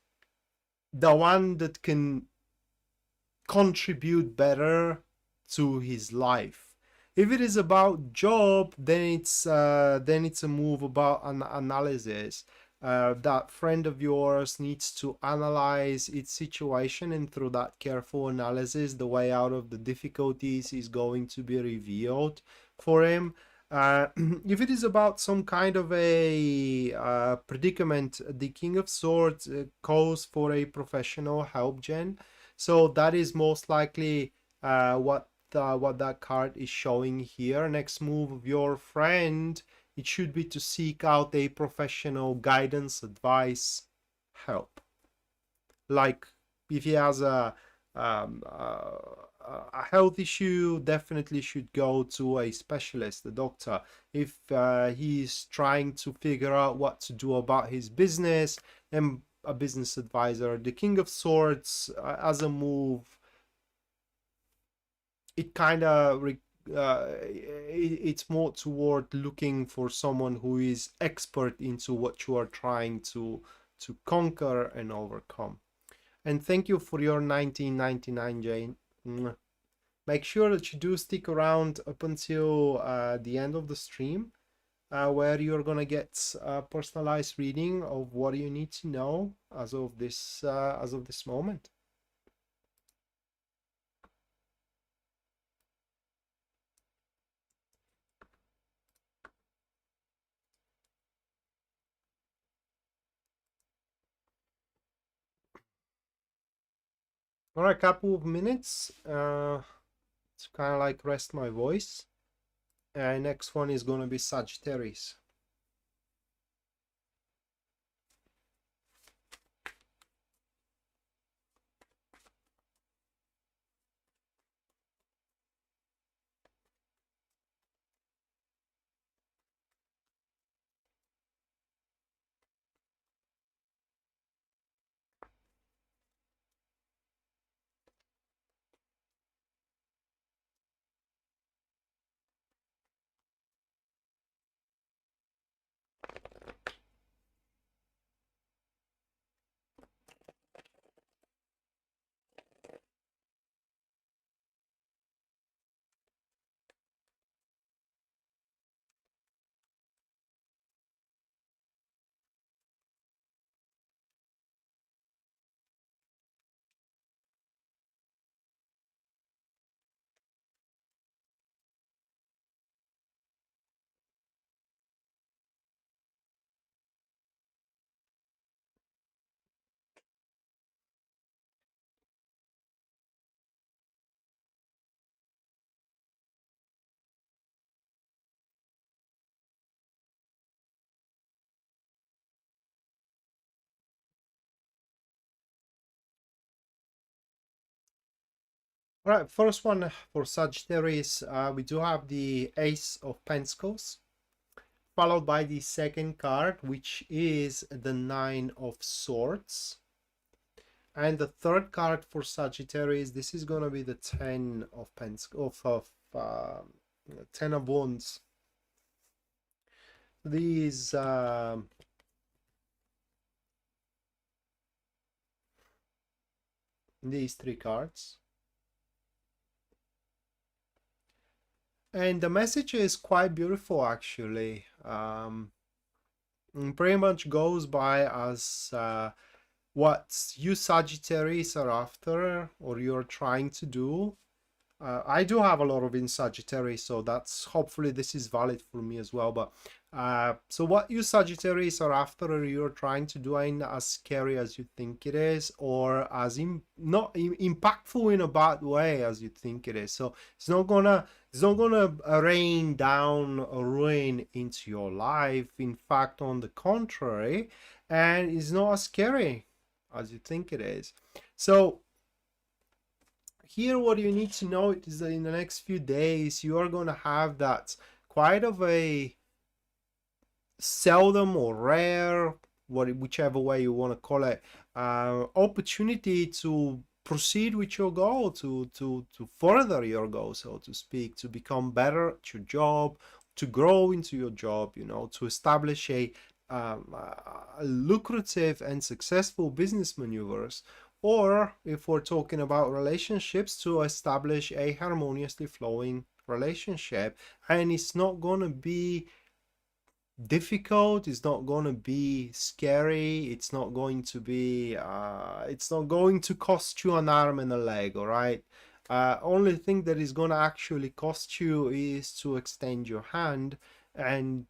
The one that can contribute better to his life. If it is about job, then it's a move about an analysis. That friend of yours needs to analyze its situation, and through that careful analysis, the way out of the difficulties is going to be revealed for him. If it is about some kind of a predicament, the King of Swords calls for a professional help, Jen. So that is most likely what that card is showing here. Next move of your friend, it should be to seek out a professional guidance, advice, help. Like if he has a a health issue, definitely should go to a specialist, a doctor. If he's trying to figure out what to do about his business, then a business advisor. The King of Swords, as a move, it kind of it's more toward looking for someone who is expert into what you are trying to conquer and overcome. And thank you for your 1999, Jane. Make sure that you do stick around up until the end of the stream, where you're gonna get a personalized reading of what you need to know as of this moment. All right, couple of minutes to kind of like rest my voice. Next one is gonna be Sagittarius. All right, first one for Sagittarius, we do have the Ace of Pentacles, followed by the second card, which is the Nine of Swords. And the third card for Sagittarius, this is going to be the Ten of Pentacles, Ten of Wands. These three cards. And the message is quite beautiful, actually. Pretty much goes by as what you Sagittarius are after, or you're trying to do. I do have a lot of in Sagittarius, so that's hopefully this is valid for me as well. But so what you Sagittarius are after, or you're trying to do, ain't as scary as you think it is, or as not impactful in a bad way as you think it is. So it's not gonna rain down a ruin into your life. In fact, on the contrary, and it's not as scary as you think it is. So here what you need to know is that in the next few days you are going to have that quite of a seldom or rare, whichever way you want to call it, opportunity to proceed with your goal, to further your goal, so to speak, to become better at your job, to grow into your job, you know, to establish a lucrative and successful business maneuvers. Or if we're talking about relationships, to establish a harmoniously flowing relationship. And it's not going to be difficult, it's not going to be scary, it's not going to be it's not going to cost you an arm and a leg. All right, only thing that is going to actually cost you is to extend your hand and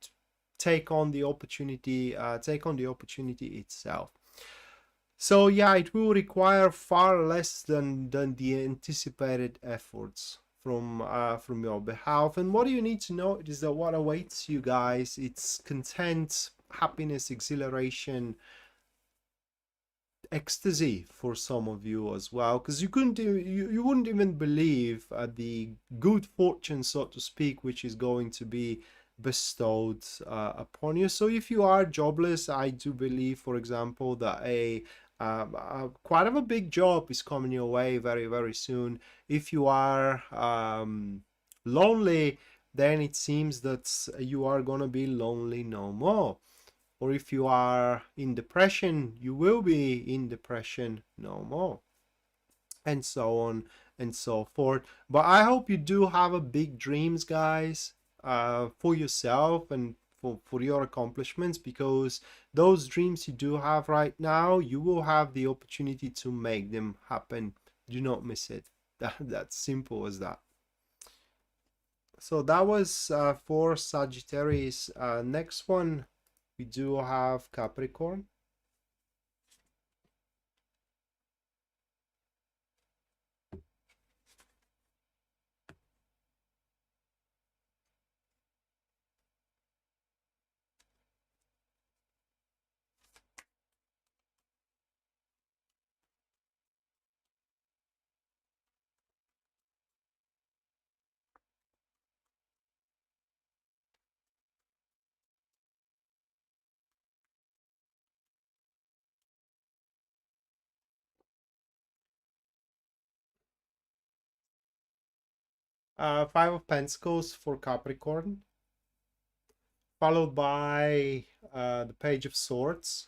take on the opportunity itself. So yeah, it will require far less than the anticipated efforts from your behalf. And what you need to know is that what awaits you guys, it's content, happiness, exhilaration, ecstasy for some of you as well, because you wouldn't even believe the good fortune, so to speak, which is going to be bestowed upon you. So if you are jobless, I do believe, for example, that quite of a big job is coming your way very, very soon. If you are lonely, then it seems that you are going to be lonely no more. Or if you are in depression, you will be in depression no more, and so on and so forth. But I hope you do have a big dreams, guys, for yourself and for your accomplishments, because those dreams you do have right now, you will have the opportunity to make them happen. Do not miss it. That's simple as that. So that was for Sagittarius. Next one, we do have Capricorn. Five of Pentacles for Capricorn, followed by the Page of Swords,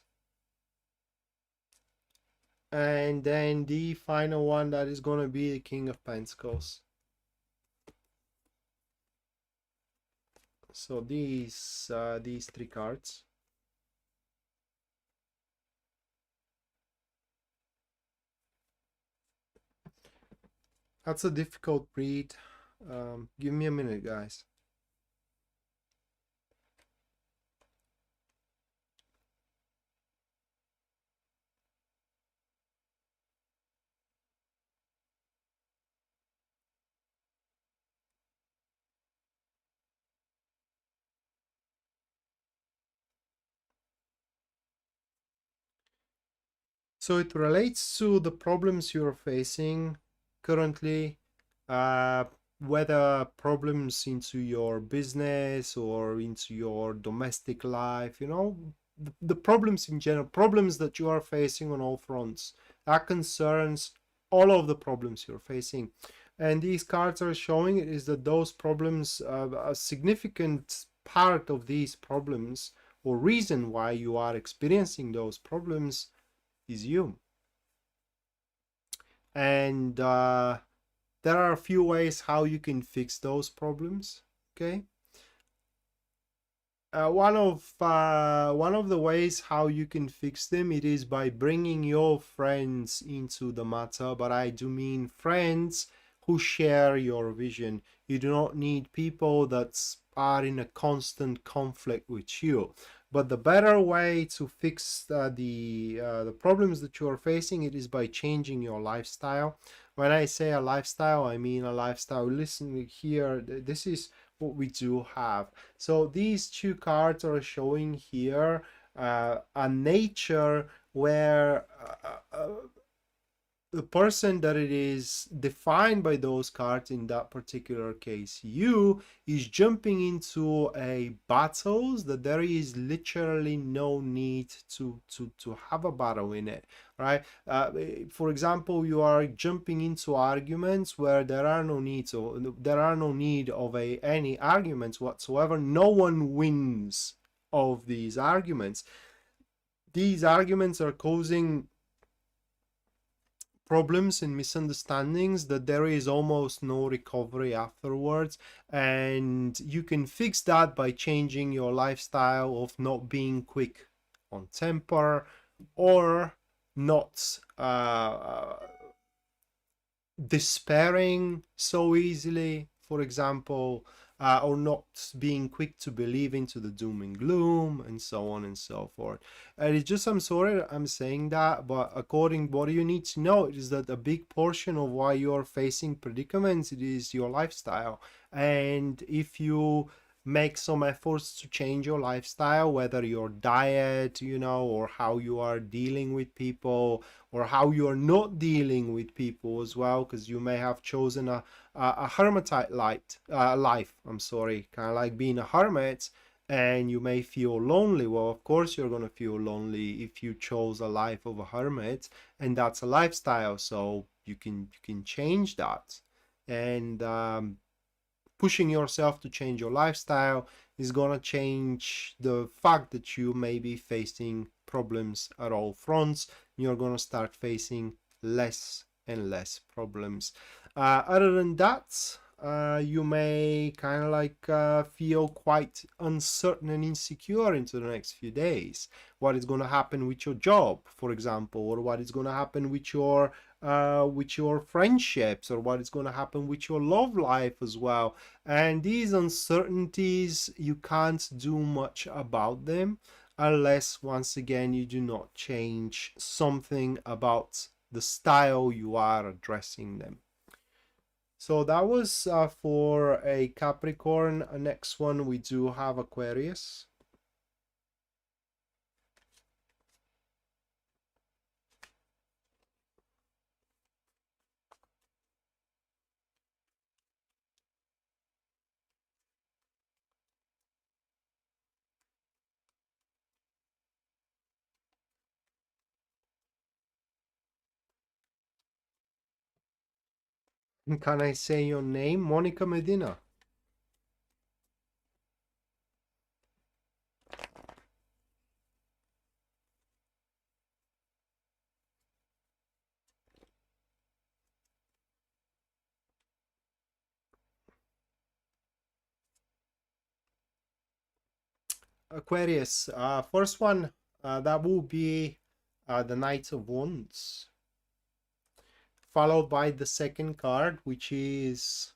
and then the final one, that is going to be the King of Pentacles. So these three cards. That's a difficult read. Give me a minute, guys. So it relates to the problems you're facing currently, whether problems into your business or into your domestic life, you know, the problems in general, problems that you are facing on all fronts. That concerns all of the problems you're facing. And these cards are showing is that those problems, a significant part of these problems, or reason why you are experiencing those problems, is you. And there are a few ways how you can fix those problems. Okay. One of the ways how you can fix them, it is by bringing your friends into the matter. But I do mean friends who share your vision. You do not need people that are in a constant conflict with you. But the better way to fix the problems that you are facing, it is by changing your lifestyle. When I say a lifestyle, I mean a lifestyle. Listen here, this is what we do have. So these two cards are showing here a nature where the person that it is defined by those cards, in that particular case you, is jumping into a battles that there is literally no need to have a battle in it, right? For example, you are jumping into arguments where there are no needs, or there are no need of any arguments whatsoever. No one wins of these arguments. These arguments are causing problems and misunderstandings that there is almost no recovery afterwards, and you can fix that by changing your lifestyle of not being quick on temper, or not despairing so easily, for example, or not being quick to believe into the doom and gloom, and so on and so forth. And it's just, I'm sorry I'm saying that, but according what you need to know is that a big portion of why you're facing predicaments, it is your lifestyle. And if you make some efforts to change your lifestyle, whether your diet, you know, or how you are dealing with people, or how you are not dealing with people as well, because you may have chosen a hermitite life. I'm sorry, kind of like being a hermit, and you may feel lonely. Well, of course you're going to feel lonely if you chose a life of a hermit, and that's a lifestyle. So you can change that, and pushing yourself to change your lifestyle is going to change the fact that you may be facing problems at all fronts. You're going to start facing less and less problems. Other than that, you may kind of like feel quite uncertain and insecure into the next few days. What is going to happen with your job, for example, or what is going to happen with your friendships, or what is going to happen with your love life as well. And these uncertainties, you can't do much about them unless, once again, you do not change something about the style you are addressing them. So that was for a Capricorn. Next one, we do have Aquarius. Can I say your name? Monica Medina. Aquarius, first one, that will be the Knight of Wands, followed by the second card, which is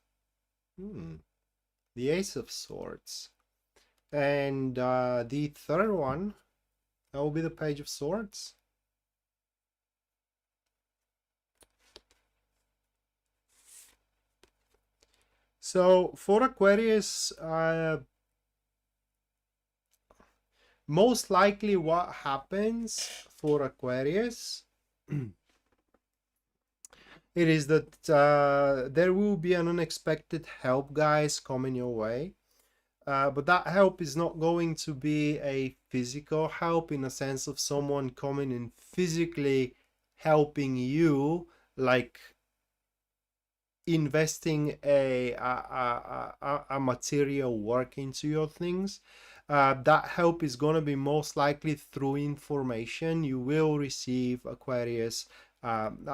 the Ace of Swords, and the third one, that will be the Page of Swords. So for Aquarius, most likely what happens for Aquarius it is that there will be an unexpected help, guys, coming your way. But that help is not going to be a physical help in a sense of someone coming and physically helping you, like investing a material work into your things. That help is going to be most likely through information. You will receive, Aquarius,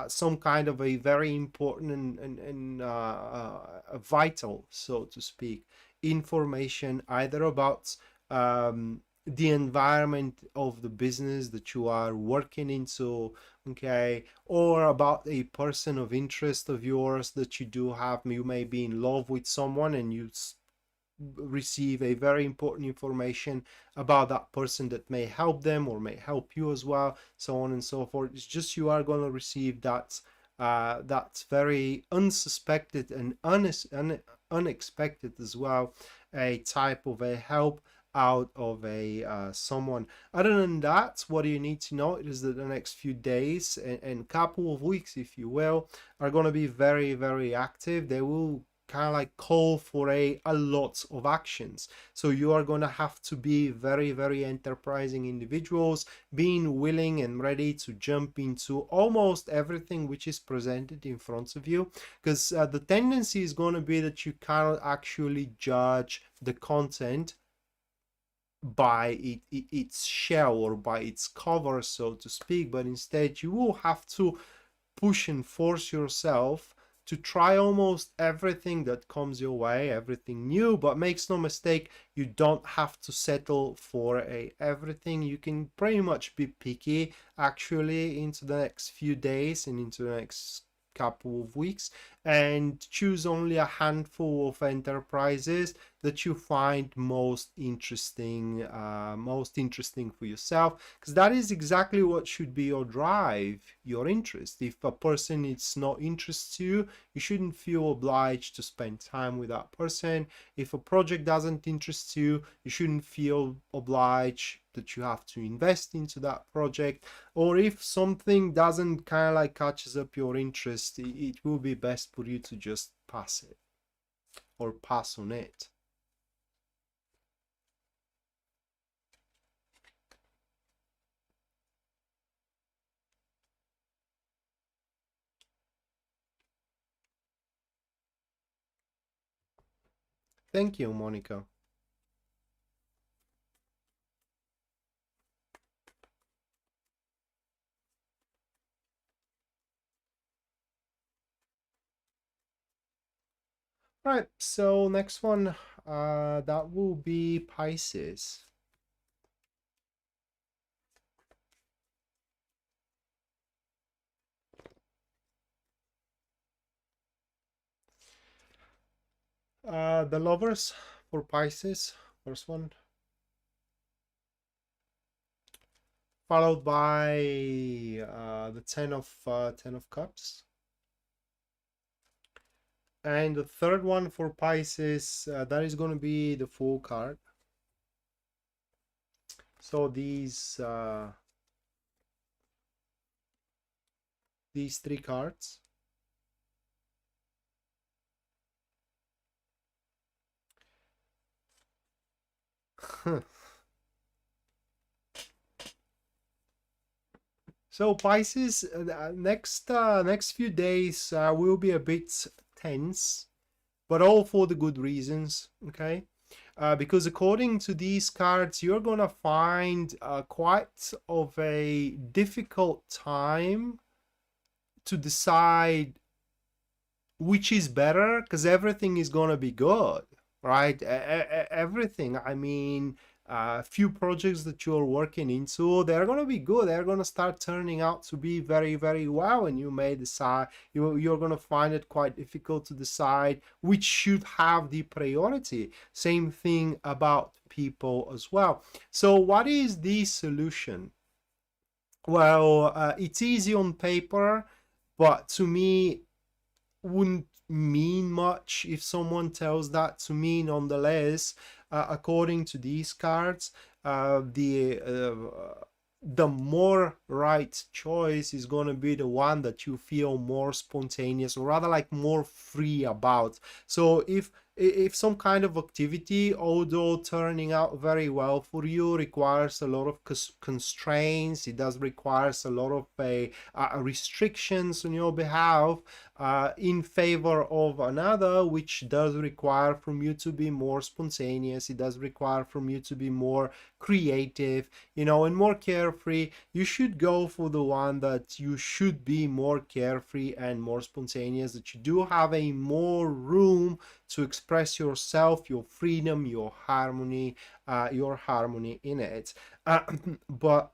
some kind of a very important and vital, so to speak, information, either about the environment of the business that you are working into, okay, or about a person of interest of yours that you do have. You may be in love with someone and you receive a very important information about that person that may help them or may help you as well, so on and so forth. It's just you are going to receive that that's very unsuspected and unexpected as well, a type of a help out of a someone. Other than that, what you need to know is that the next few days and couple of weeks, if you will, are going to be very, very active. They will kind of like call for a lot of actions. So you are going to have to be very, very enterprising individuals, being willing and ready to jump into almost everything which is presented in front of you, because the tendency is going to be that you cannot actually judge the content by its shell or by its cover, so to speak, but instead you will have to push and force yourself to try almost everything that comes your way, everything new. But makes no mistake, you don't have to settle for everything. You can pretty much be picky actually into the next few days and into the next couple of weeks, and choose only a handful of enterprises that you find most interesting for yourself, because that is exactly what should be your drive, your interest. If a person is not interested you, you shouldn't feel obliged to spend time with that person. If a project doesn't interest you, you shouldn't feel obliged that you have to invest into that project. Or if something doesn't kind of like catches up your interest, it will be best for you to just pass it or pass on it. Thank you, Monica. Right, so next one, that will be Pisces. The Lovers for Pisces, first one, followed by the Ten of Cups, and the third one for Pisces, that is going to be the Fool card. So these three cards. So Pisces, next few days will be a bit tense, but all for the good reasons, okay? Because according to these cards, you're gonna find quite of a difficult time to decide which is better, because everything is gonna be good, right? Everything. I mean, few projects that you're working into, they're gonna be good. They're gonna start turning out to be very, very well, and you may decide you're gonna find it quite difficult to decide which should have the priority. Same thing about people as well. So, what is the solution? Well, it's easy on paper, but to me, wouldn't mean much if someone tells that to me. Nonetheless, according to these cards, the more right choice is going to be the one that you feel more spontaneous, or rather like more free about. So if some kind of activity, although turning out very well for you, requires a lot of constraints, it does requires a lot of restrictions on your behalf, in favor of another, which does require from you to be more spontaneous, it does require from you to be more creative, and more carefree, you should go for the one that you should be more carefree and more spontaneous, that you do have a more room to express yourself, your freedom, your harmony in it. But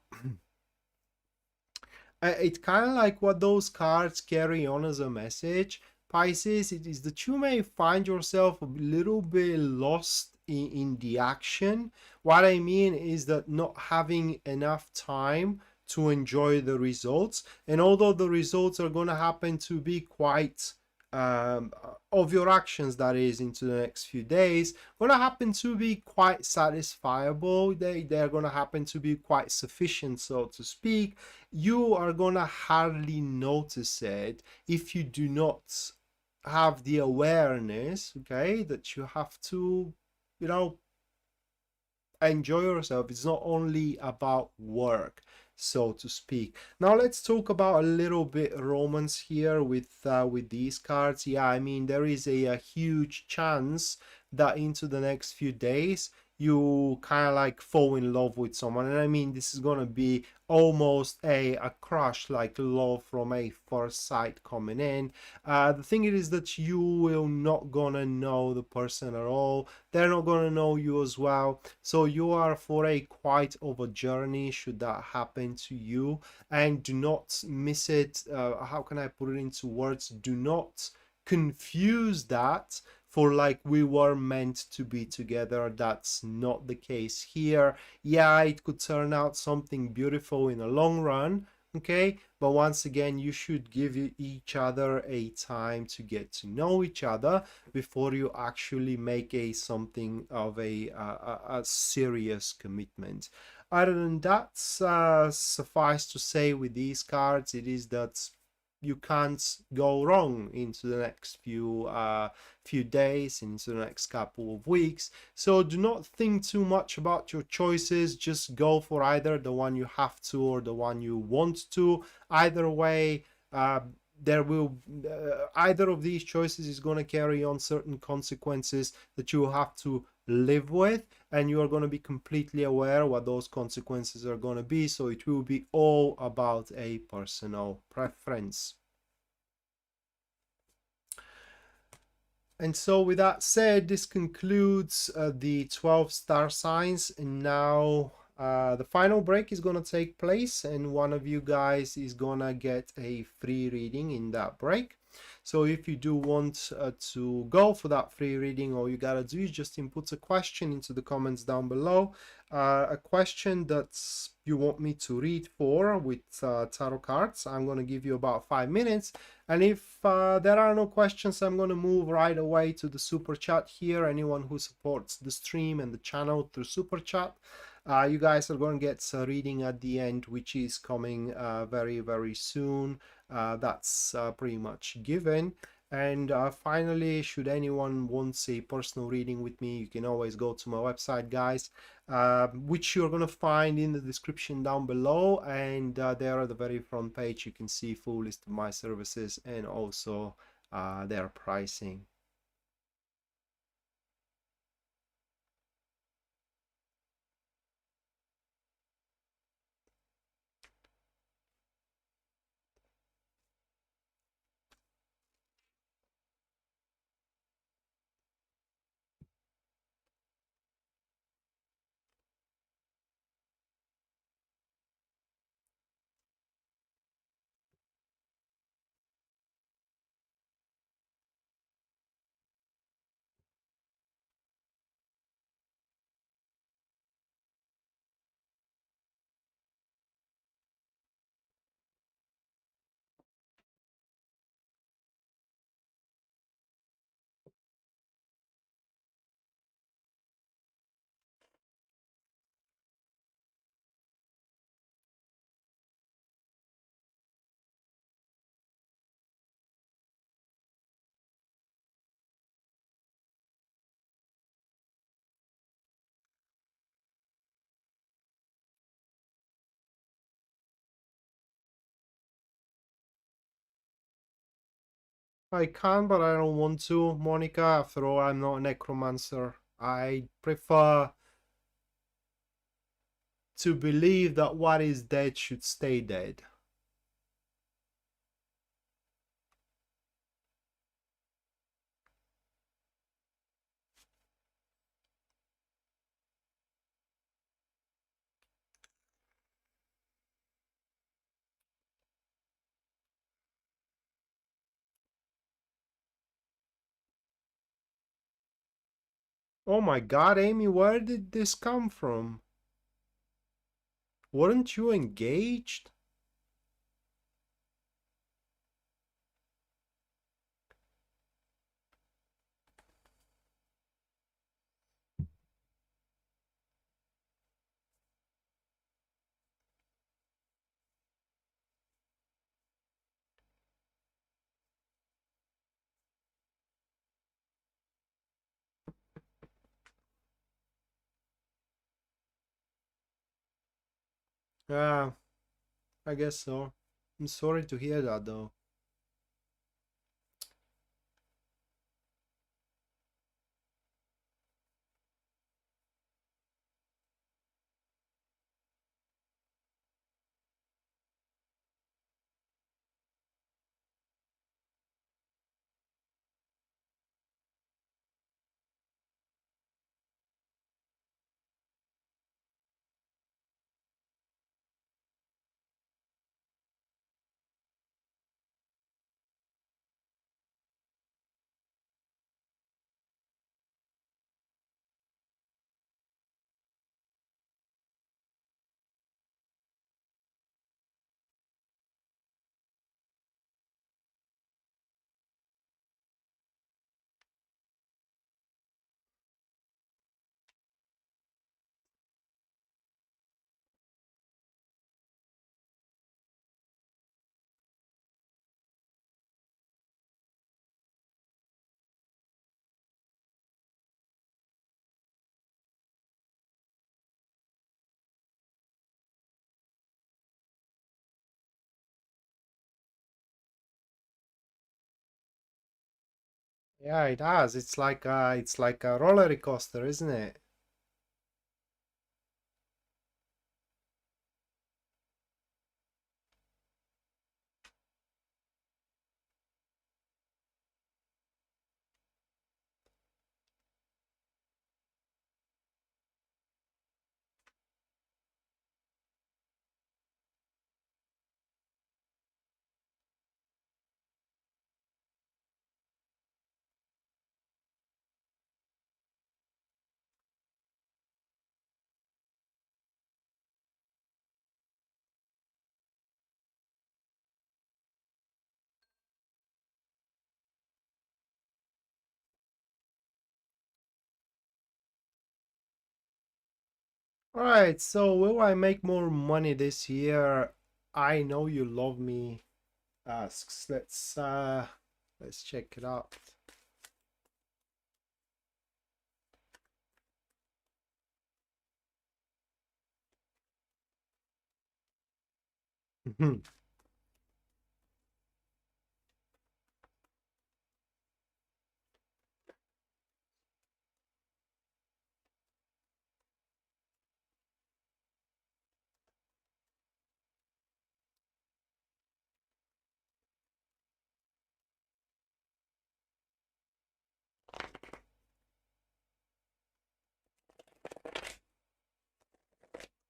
it's kind of like what those cards carry on as a message, Pisces. It is that you may find yourself a little bit lost in the action. What I mean is that not having enough time to enjoy the results, and although the results are going to happen to be quite of your actions, that is, into the next few days, going to happen to be quite satisfiable. They're going to happen to be quite sufficient, so to speak. You are going to hardly notice it if you do not have the awareness, okay, that you have to, enjoy yourself. It's not only about work, so to speak. Now let's talk about a little bit romance here with these cards. Yeah, I mean, there is a huge chance that into the next few days you kind of like fall in love with someone, and I mean, this is gonna be almost a crush, like love from a first sight coming in. The thing is that you will not gonna know the person at all, they're not gonna know you as well, so you are for a quite of a journey should that happen to you. And do not miss it, how can I put it into words, do not confuse that for like we were meant to be together. That's not the case here. Yeah, it could turn out something beautiful in the long run, okay, but once again, you should give each other a time to get to know each other before you actually make a something of a serious commitment. Other than that, suffice to say with these cards, it is that you can't go wrong into the next few days, into the next couple of weeks. So do not think too much about your choices. Just go for either the one you have to or the one you want to. Either way, there will either of these choices is going to carry on certain consequences that you will have to live with, and you are going to be completely aware what those consequences are going to be. So it will be all about a personal preference. And so with that said, this concludes the 12 star signs, and now the final break is going to take place, and one of you guys is going to get a free reading in that break. So if you do want to go for that free reading, all you gotta do is just input a question into the comments down below, a question that you want me to read for with tarot cards. I'm going to give you about 5 minutes, and if there are no questions, I'm going to move right away to the super chat here. Anyone who supports the stream and the channel through super chat, you guys are going to get a reading at the end, which is coming very, very soon. That's pretty much given. And finally, should anyone want a personal reading with me, you can always go to my website, guys, which you're going to find in the description down below. And there at the very front page, you can see full list of my services and also their pricing. I can, but I don't want to, Monica. After all, I'm not a necromancer. I prefer to believe that what is dead should stay dead. Oh my god, Amy, where did this come from? Weren't you engaged? Yeah, I guess so. I'm sorry to hear that though. Yeah, it has. It's like a roller coaster, isn't it? All right, so will I make more money this year? I know you love me asks. Let's check it out.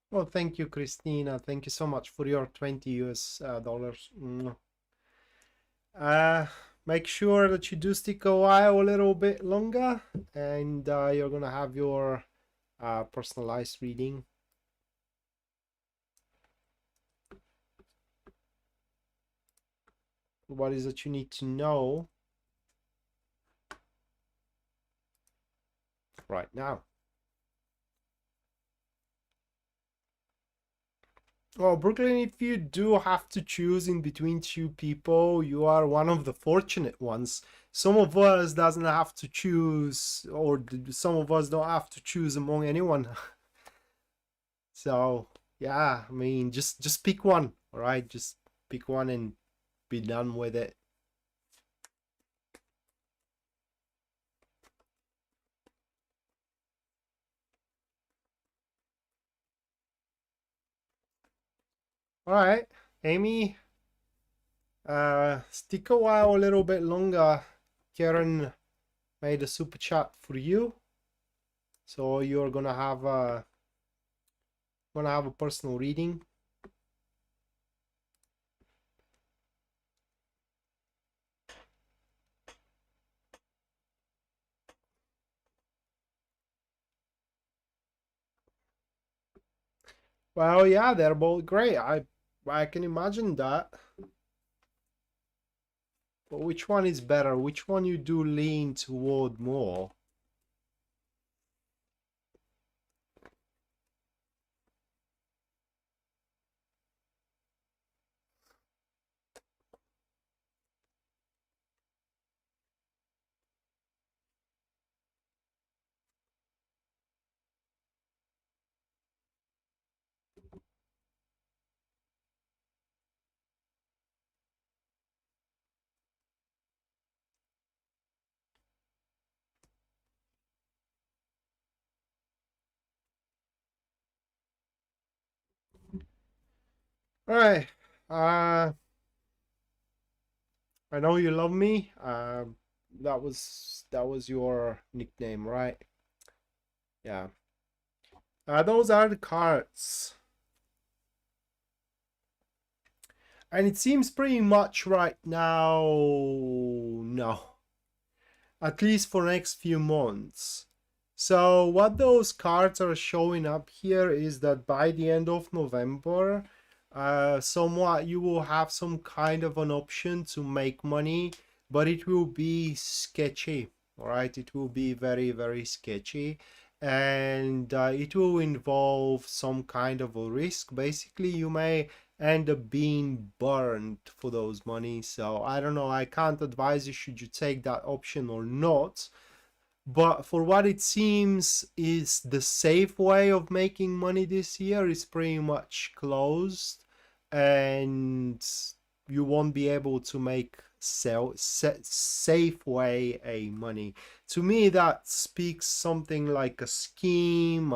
Well, thank you, Christina. Thank you so much for your 20 US dollars. Uh, Make sure that you do stick a while a little bit longer, and you're gonna have your personalized reading. What is it you need to know right now? Well, Brooklyn, if you do have to choose in between two people, you are one of the fortunate ones. Some of us doesn't have to choose, or some of us don't have to choose among anyone. So yeah, I mean, just pick one, all right? Just pick one and be done with it. All right, Amy, stick a while a little bit longer. Karen made a super chat for you, so you're gonna have a personal reading. Well, yeah, they're both great. I can imagine that. But which one is better? Which one you do lean toward more? All right. I know you love me. That was your nickname, right? Yeah. Those are the cards. And it seems pretty much right now, no. At least for next few months. So what those cards are showing up here is that by the end of November, somewhat you will have some kind of an option to make money, but it will be sketchy. All right, it will be very, very sketchy, and it will involve some kind of a risk. Basically, you may end up being burned for those money. So I don't know, I can't advise you should you take that option or not, but for what it seems is the safe way of making money this year is pretty much closed, and you won't be able to make safe way a money. To me, that speaks something like a scheme,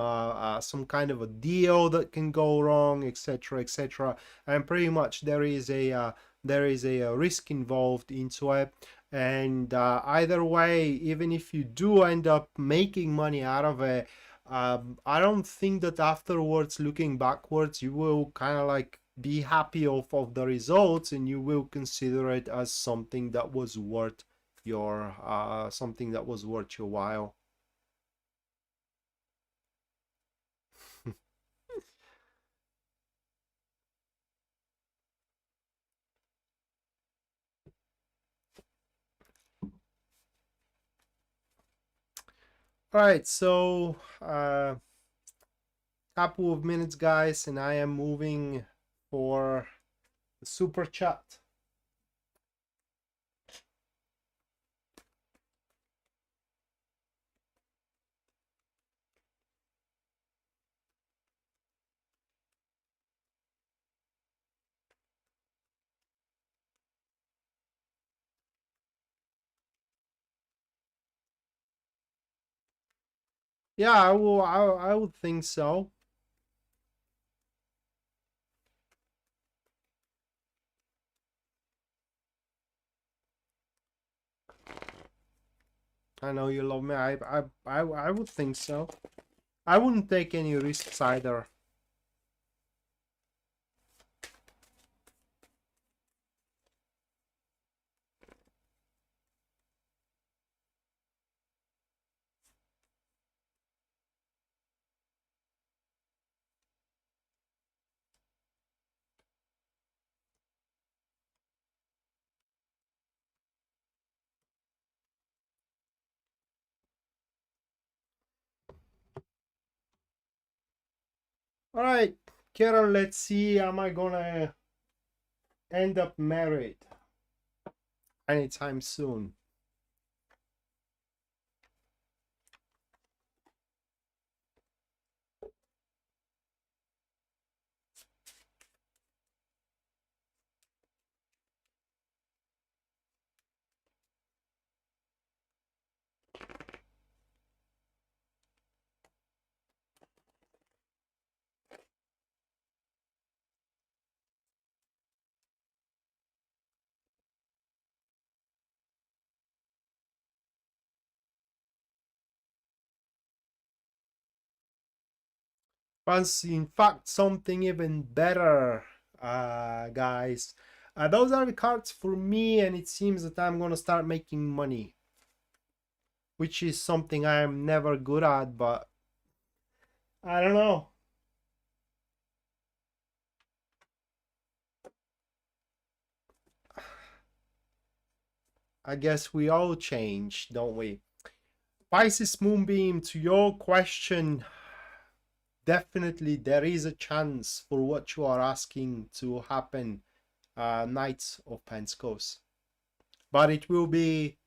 some kind of a deal that can go wrong, etc., etc. And pretty much there is a risk involved into it. And either way, even if you do end up making money out of it, I don't think that afterwards, looking backwards, you will kind of like be happy of the results, and you will consider it as something that was worth your while. All right, so couple of minutes, guys, and I am moving for the super chat. Yeah, I would think so. I know you love me. I would think so. I wouldn't take any risks either. All right, Carol, let's see. Am I gonna end up married anytime soon? But in fact, something even better, guys. Those are the cards for me, and it seems that I'm gonna start making money, which is something I am never good at, but I don't know. I guess we all change, don't we? Pisces Moonbeam, to your question, definitely there is a chance for what you are asking to happen, Knights of Pentacles. But it will be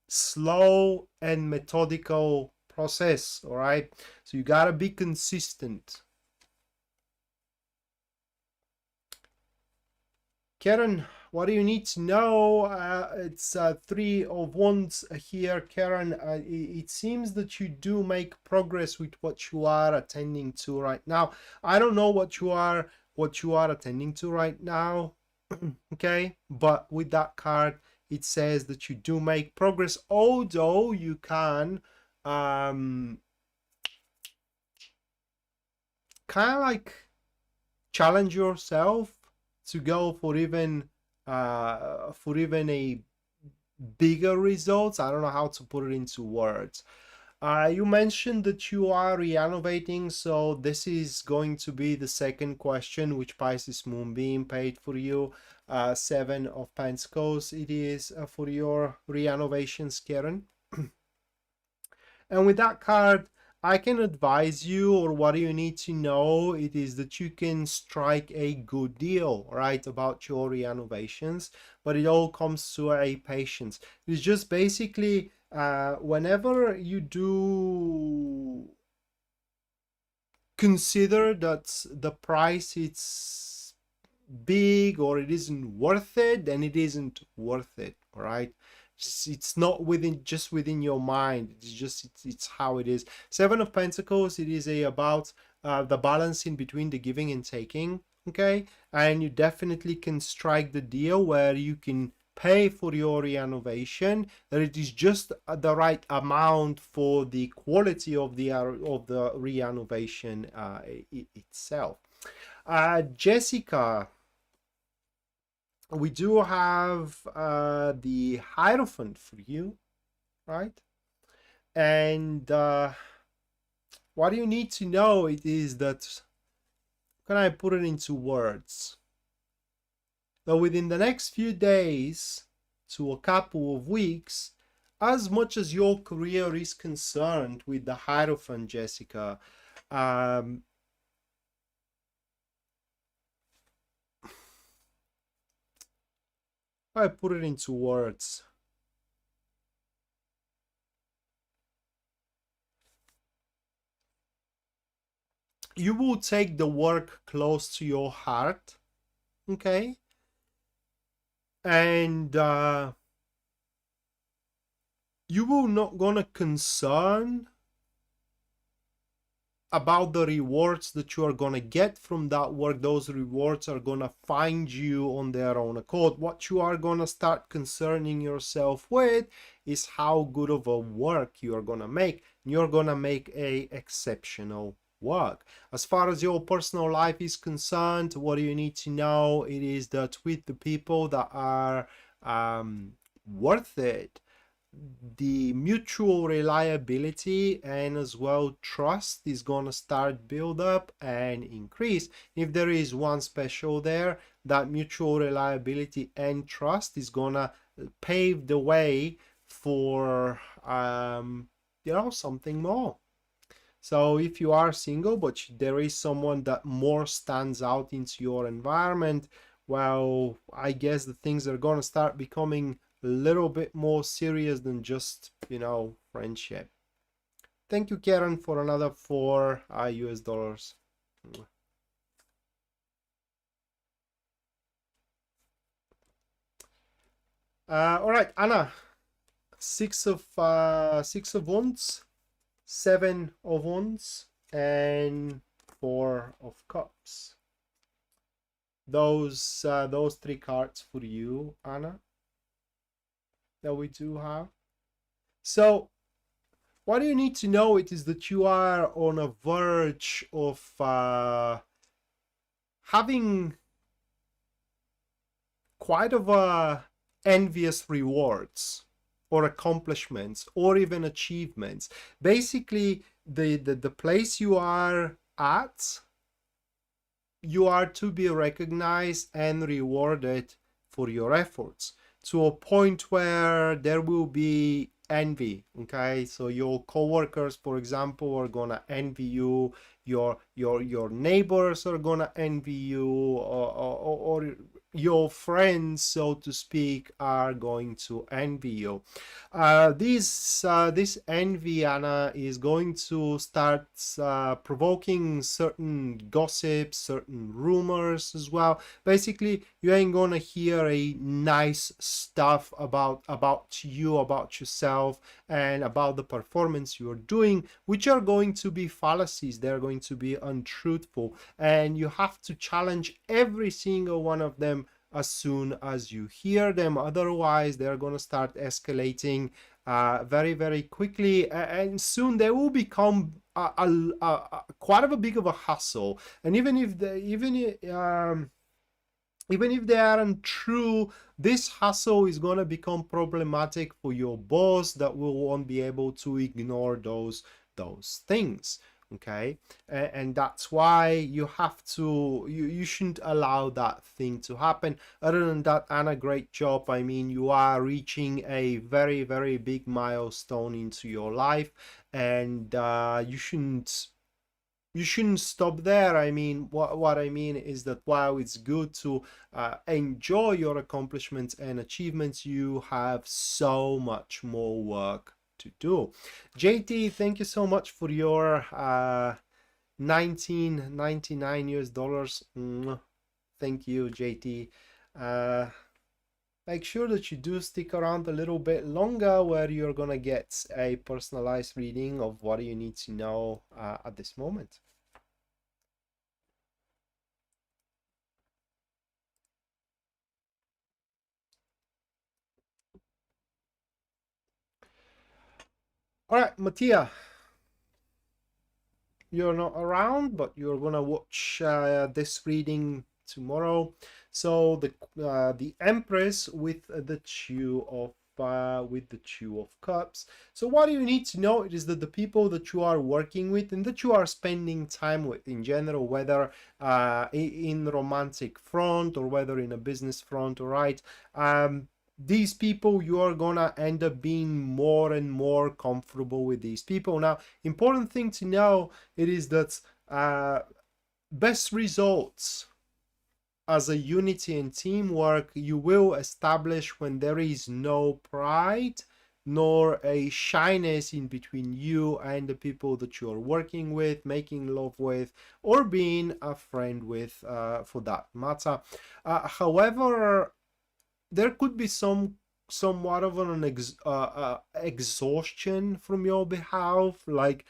slow and methodical process, all right? So you gotta be consistent. Karen, what do you need to know? It's Three of Wands here, Karen. It seems that you do make progress with what you are attending to right now. I don't know what you are attending to right now, okay? But with that card, it says that you do make progress, although you can kind of like challenge yourself to go for even a bigger results. I don't know how to put it into words. You mentioned that you are renovating, so this is going to be the second question, which Pisces Moonbeam paid for you. Seven of Pentacles it is for your renovations, Karen. And with that card, I can advise you, or what you need to know, it is that you can strike a good deal, right, about your renovations, but it all comes to a patience. It's just basically whenever you do consider that the price it's big or it isn't worth it, then it isn't worth it. All right, it's not within your mind. It's how it is. Seven of Pentacles, it is about the balancing between the giving and taking. Okay, and you definitely can strike the deal where you can pay for your renovation, that it is just the right amount for the quality of the renovation itself. Jessica, we do have the Hierophant for you, right? And what you need to know it is that, can I put it into words? That within the next few days to a couple of weeks, as much as your career is concerned with the Hierophant, Jessica, I put it into words. You will take the work close to your heart, okay? And you will not gonna concern about the rewards that you are gonna get from that work. Those rewards are gonna find you on their own accord. What you are gonna start concerning yourself with is how good of a work you are gonna make. You're gonna make a exceptional work. As far as your personal life is concerned, what you need to know it is that with the people that are worth it, the mutual reliability and as well trust is going to start build up and increase. If there is one special there, that mutual reliability and trust is going to pave the way for something more. So if you are single but there is someone that more stands out into your environment, well, I guess the things are going to start becoming a little bit more serious than just, friendship. Thank you, Karen, for another 4 US dollars. All right, Anna, 6 of Wands, 7 of Wands, and 4 of Cups. Those 3 cards for you, Anna, that we do have. So what you need to know it is that you are on a verge of having quite of a envious rewards or accomplishments or even achievements. Basically, the place you are at, you are to be recognized and rewarded for your efforts to a point where there will be envy. Okay, so your co-workers, for example, are gonna envy you, your neighbors are gonna envy you, or your friends, so to speak, are going to envy you. This envy, Anna, is going to start provoking certain gossips, certain rumors as well. Basically, you ain't gonna hear a nice stuff about you, about yourself, and about the performance you're doing, which are going to be fallacies. They're going to be untruthful, and you have to challenge every single one of them as soon as you hear them. Otherwise, they're going to start escalating very, very quickly, and soon they will become quite of a big of a hassle. And even if they aren't true, this hassle is going to become problematic for your boss that won't be able to ignore those things. Okay, and that's why you have to, you shouldn't allow that thing to happen. Other than that, Anna, great job. I mean, you are reaching a very, very big milestone into your life, and you shouldn't stop there. I mean, what I mean is that while it's good to enjoy your accomplishments and achievements, you have so much more work to do. JT, thank you so much for your $19.99 US. Thank you, JT. Make sure that you do stick around a little bit longer, where you're gonna get a personalized reading of what you need to know at this moment. All right, Mattia, you're not around, but you're gonna watch this reading tomorrow. So the Empress with the Two of Cups. So what you need to know is that the people that you are working with and that you are spending time with in general, whether in romantic front or whether in a business front, all right, these people, you are gonna end up being more and more comfortable with these people. Now, important thing to know, it is that best results as a unity and teamwork you will establish when there is no pride nor a shyness in between you and the people that you're working with, making love with, or being a friend with, for that matter. However, there could be somewhat of an exhaustion from your behalf, like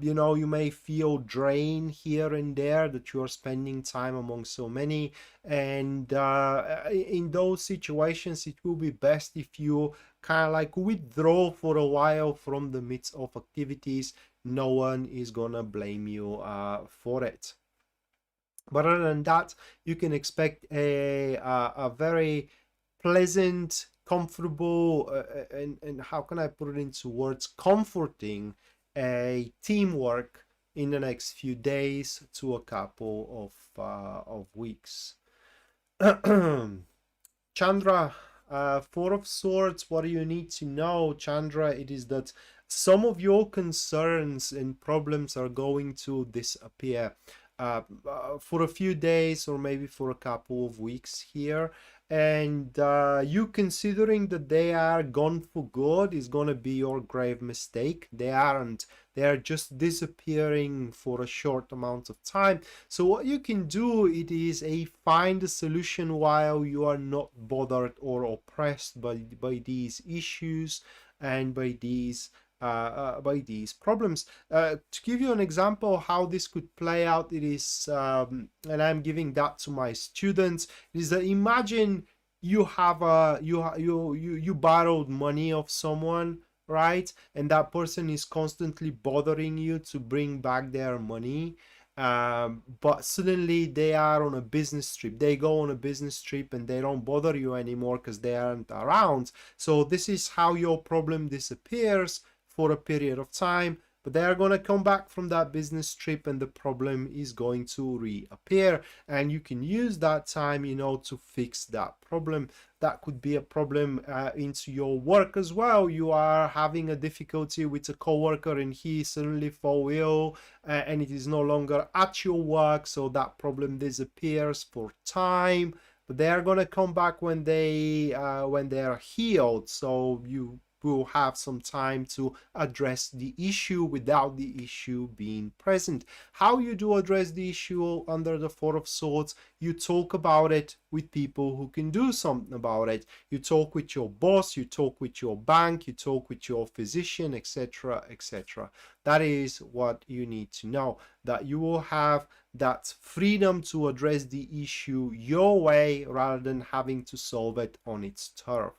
you know, you may feel drained here and there that you're spending time among so many, and in those situations it will be best if you kind of like withdraw for a while from the midst of activities. No one is gonna blame you for it. But other than that, you can expect a very pleasant, comfortable, and how can I put it into words, comforting teamwork in the next few days to a couple of weeks. Chandra, Four of Swords, what do you need to know, Chandra? It is that some of your concerns and problems are going to disappear for a few days or maybe for a couple of weeks here, and you considering that they are gone for good is going to be your grave mistake. They aren't. They are just disappearing for a short amount of time. So what you can do, it is find a solution while you are not bothered or oppressed by these issues and by these problems. To give you an example how this could play out, it is, and I'm giving that to my students, is that imagine you have you borrowed money of someone, right? And that person is constantly bothering you to bring back their money. But suddenly they are on a business trip. They go on a business trip and they don't bother you anymore because they aren't around. So this is how your problem disappears for a period of time, but they are going to come back from that business trip and the problem is going to reappear, and you can use that time, you know, to fix that problem. That could be a problem into your work as well. You are having a difficulty with a coworker and he suddenly fall ill and it is no longer at your work, so that problem disappears for time, but they are going to come back when they are healed, so you will have some time to address the issue without the issue being present. How you do address the issue under the Four of Swords? You talk about it with people who can do something about it. You talk with your boss, you talk with your bank, you talk with your physician, etc., etc. That is what you need to know, that you will have that freedom to address the issue your way rather than having to solve it on its turf.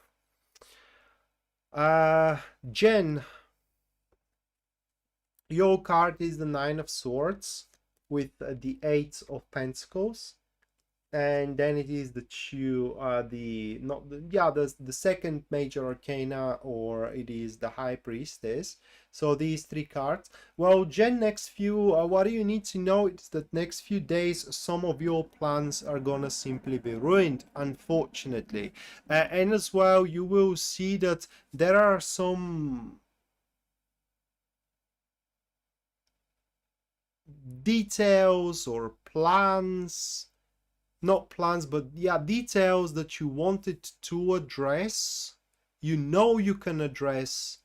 Jen, your card is the Nine of Swords with the Eight of Pentacles, and then it is the the second major arcana, or it is the High Priestess. So these three cards. Well, Jen, next few, what do you need to know is that next few days some of your plans are gonna simply be ruined, unfortunately, and as well you will see that there are some details or plans, not plans, but yeah, details that you wanted to address, you know you can address,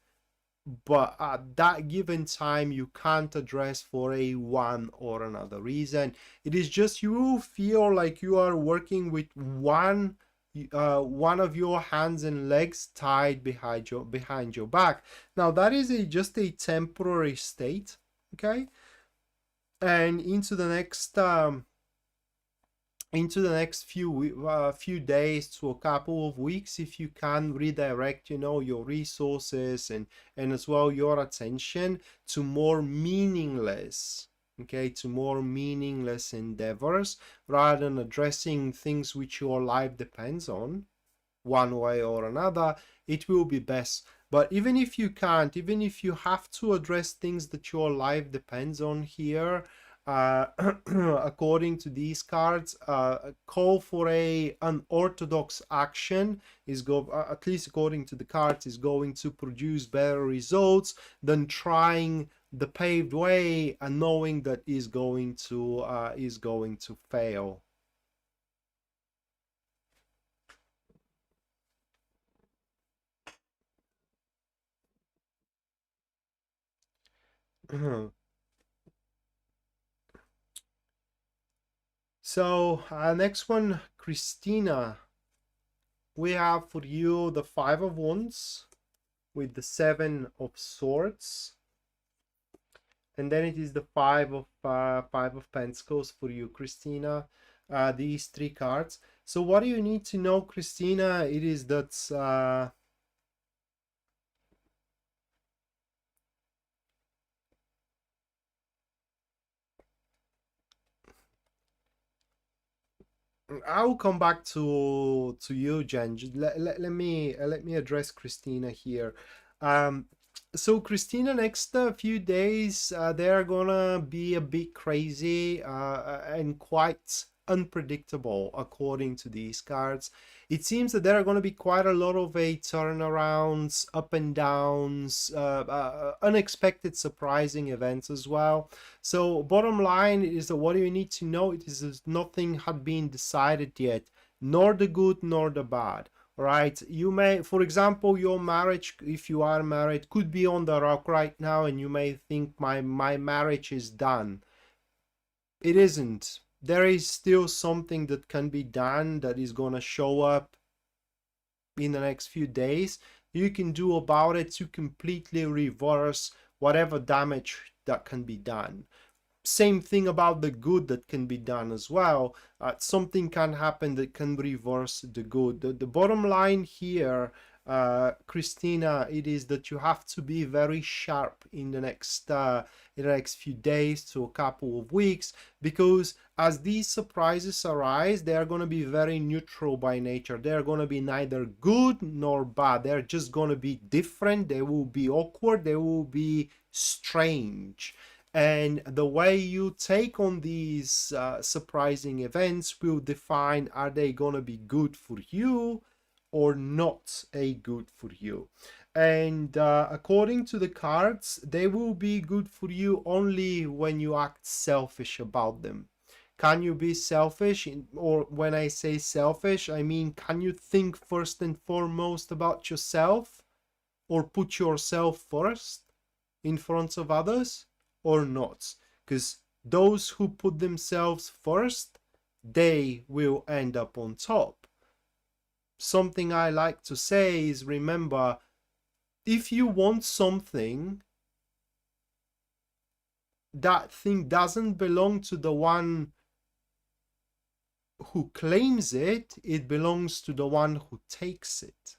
but at that given time you can't address for a one or another reason. It is just you feel like you are working with one of your hands and legs tied behind your back. Now that is just a temporary state, okay? And into the next few days to a couple of weeks, if you can redirect, your resources and as well your attention to more meaningless, to more meaningless endeavors, rather than addressing things which your life depends on one way or another, it will be best. But even if you can't, even if you have to address things that your life depends on here, according to these cards, call for an unorthodox action is at least according to the cards, is going to produce better results than trying the paved way and knowing that is going to fail. So next one, Christina, we have for you the Five of Wands with the Seven of Swords, and then it is the Five of Pentacles for you, Christina. These three cards. So what do you need to know, Christina? It is that I'll come back to you, Jen. Let me address Christina here. So Christina, next few days they're gonna be a bit crazy and quite unpredictable according to these cards. It seems that there are going to be quite a lot of turnarounds, up and downs, unexpected surprising events as well. So bottom line is that what do you need to know? It is nothing had been decided yet, nor the good nor the bad. Right, you may, for example, your marriage, if you are married, could be on the rock right now, and you may think my marriage is done. It isn't. There is still something that can be done that is gonna show up in the next few days. You can do about it to completely reverse whatever damage that can be done. Same thing about the good that can be done as well. Something can happen that can reverse the good. The bottom line here, Christina, it is that you have to be very sharp in the next few days to a couple of weeks, because as these surprises arise, they are going to be very neutral by nature. They're going to be neither good nor bad. They're just going to be different. They will be awkward. They will be strange. And the way you take on these surprising events will define, are they going to be good for you or not a good for you. And according to the cards, they will be good for you only when you act selfish about them. Can you be selfish? Or when I say selfish, I mean, can you think first and foremost about yourself, or put yourself first in front of others, or not? Because those who put themselves first, they will end up on top. Something I like to say is, remember, if you want something, that thing doesn't belong to the one who claims it, it belongs to the one who takes it.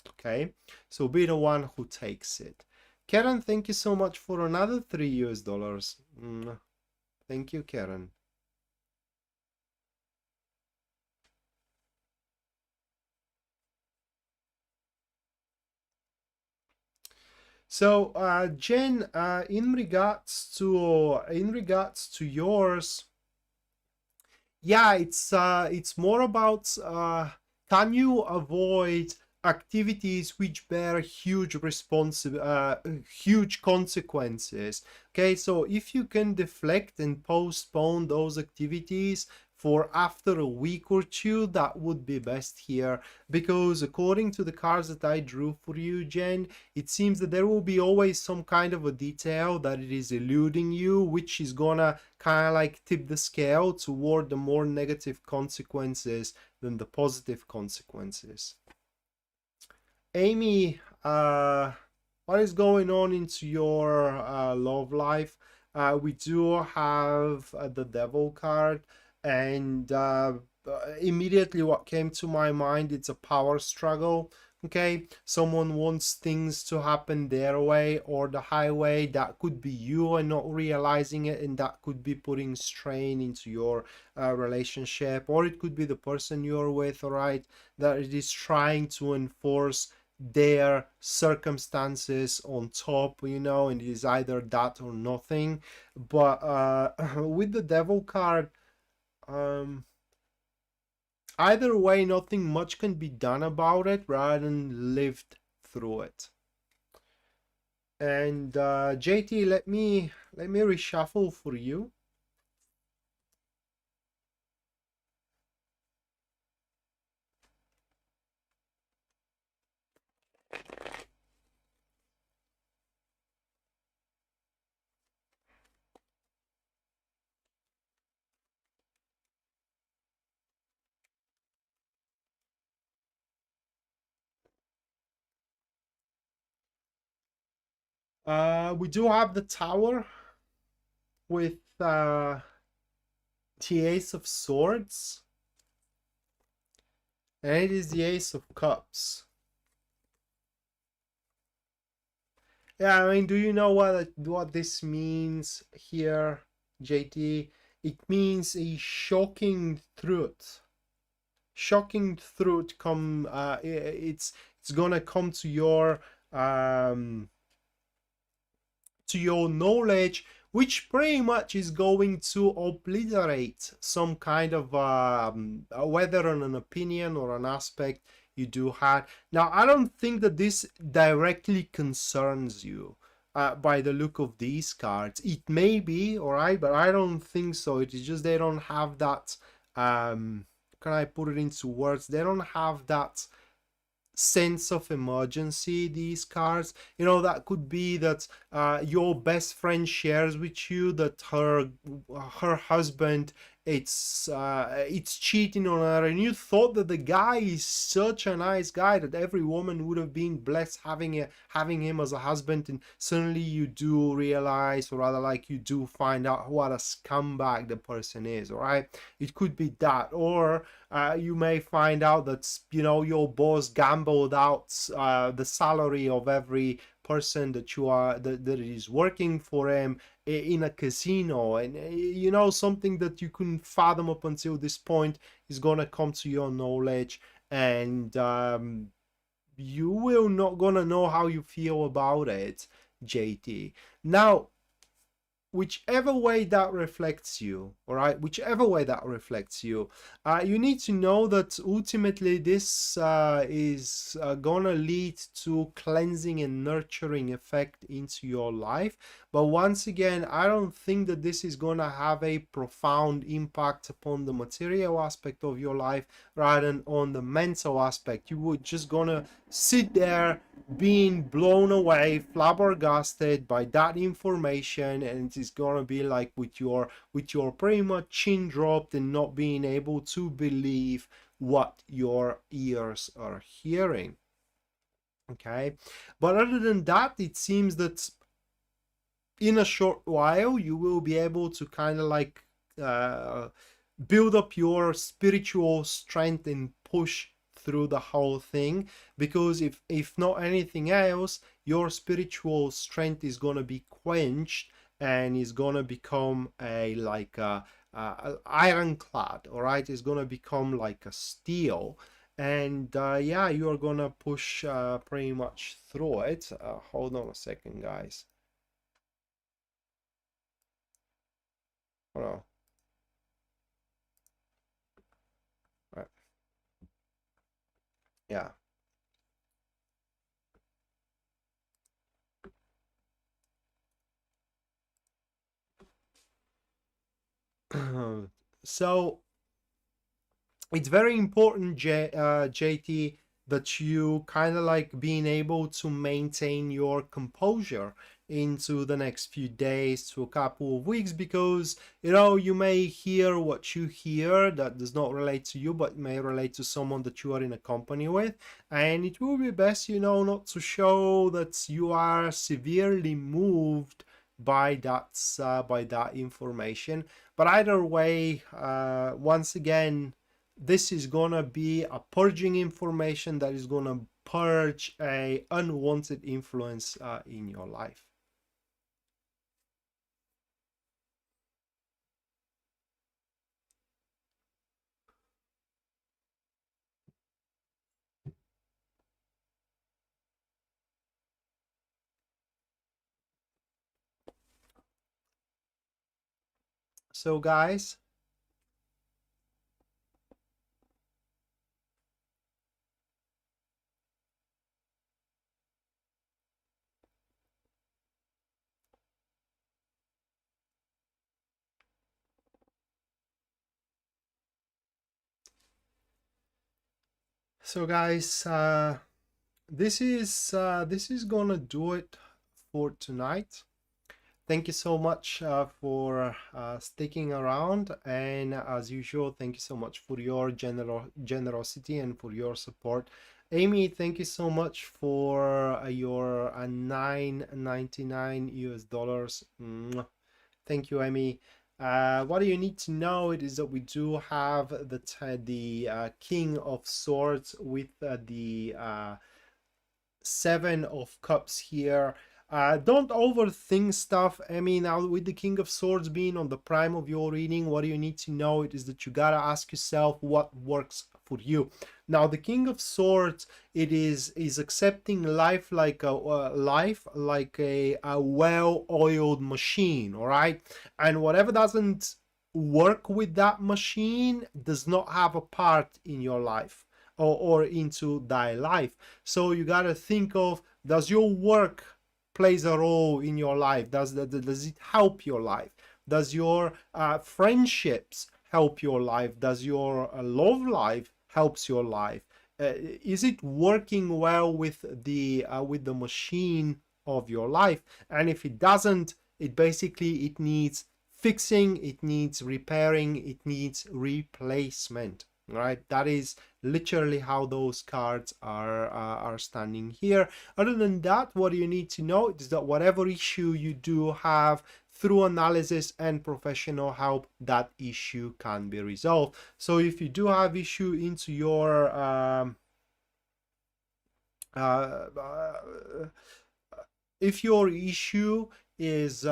Okay, so be the one who takes it. Karen, thank you so much for another $3. Thank you, Karen. So, Jen, in regards to yours, yeah, it's more about can you avoid activities which bear huge huge consequences. Okay, so if you can deflect and postpone those activities for after a week or two, that would be best here, because according to the cards that I drew for you, Jen, it seems that there will be always some kind of a detail that it is eluding you, which is gonna kind of like tip the scale toward the more negative consequences than the positive consequences. Amy, what is going on into your love life? We do have the Devil card, and immediately what came to my mind, it's a power struggle. Okay, someone wants things to happen their way or the highway. That could be you and not realizing it, and that could be putting strain into your relationship, or it could be the person you're with, all right, that it is trying to enforce their circumstances on top, you know, and it is either that or nothing. But with the Devil card, either way, nothing much can be done about it rather than lived through it. And JT, let me reshuffle for you. We do have the Tower with the Ace of Swords, and it is the Ace of Cups. Yeah, I mean, do you know what this means here, JT? It means a shocking truth. Shocking truth come. It's gonna come to your knowledge, which pretty much is going to obliterate some kind of whether on an opinion or an aspect you do have. Now, I don't think that this directly concerns you. By the look of these cards, it may be all right, but I don't think so. It is just they don't have that. Can I put it into words? They don't have that sense of emergency, these cards, you know, that could be that your best friend shares with you that her husband, it's cheating on her, and you thought that the guy is such a nice guy that every woman would have been blessed having him as a husband, and suddenly you do realize, or rather like you do find out what a scumbag the person is. All right, it could be that, or you may find out that, you know, your boss gambled out the salary of every person that that is working for him in a casino, and you know, something that you couldn't fathom up until this point is gonna come to your knowledge, and you will not gonna know how you feel about it, JT. Now, whichever way that reflects you, all right, whichever way that reflects you, you need to know that ultimately this is gonna lead to cleansing and nurturing effect into your life. But once again, I don't think that this is gonna have a profound impact upon the material aspect of your life rather than on the mental aspect. You would just gonna sit there being blown away, flabbergasted by that information, and it's gonna be like with your pretty much chin dropped and not being able to believe what your ears are hearing. Okay, but other than that, it seems that in a short while you will be able to kind of like build up your spiritual strength and push through the whole thing, because if not anything else, your spiritual strength is going to be quenched and is going to become a like a ironclad. All right, it's going to become like a steel, and yeah, you're gonna push pretty much through it. Hold on a second, guys. Hold on. Right. Yeah. So it's very important, JT, that you kind of like being able to maintain your composure into the next few days to a couple of weeks, because you know you may hear what you hear that does not relate to you but may relate to someone that you are in a company with, and it will be best, you know, not to show that you are severely moved by that information. But either way, once again, this is gonna be a purging information that is gonna purge a unwanted influence in your life. So guys, this is gonna do it for tonight. Thank you so much for sticking around, and as usual, thank you so much for your generosity and for your support. Amy, thank you so much for your $9.99 US. Thank you, Amy. What do you need to know? It is that we do have the King of Swords with the Seven of Cups here. Don't overthink stuff. I mean, now with the King of Swords being on the prime of your reading, what do you need to know? It is that you gotta ask yourself what works for you. Now, the King of Swords, it is accepting life like a well-oiled machine, all right? And whatever doesn't work with that machine does not have a part in your life or into thy life. So you got to think of, does your work plays a role in your life? Does it help your life? Does your friendships help your life? Does your love life helps your life? Is it working well with the machine of your life? And if it doesn't, it needs fixing, it needs repairing, it needs replacement, right? That is literally how those cards are standing here. Other than that, what you need to know is that whatever issue you do have, through analysis and professional help, that issue can be resolved. So if you do have issue into your if your issue is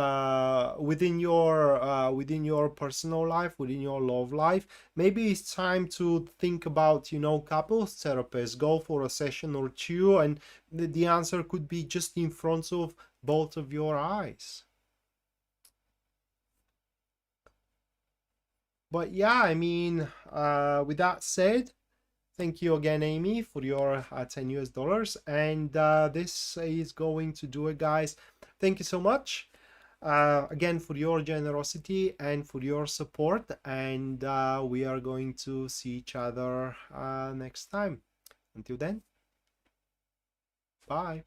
within your personal life, within your love life, maybe it's time to think about, you know, couples therapist. Go for a session or two, and the answer could be just in front of both of your eyes. But yeah, I mean, with that said, thank you again, Amy, for your 10 US dollars. And this is going to do it, guys. Thank you so much again for your generosity and for your support. And we are going to see each other next time. Until then, bye.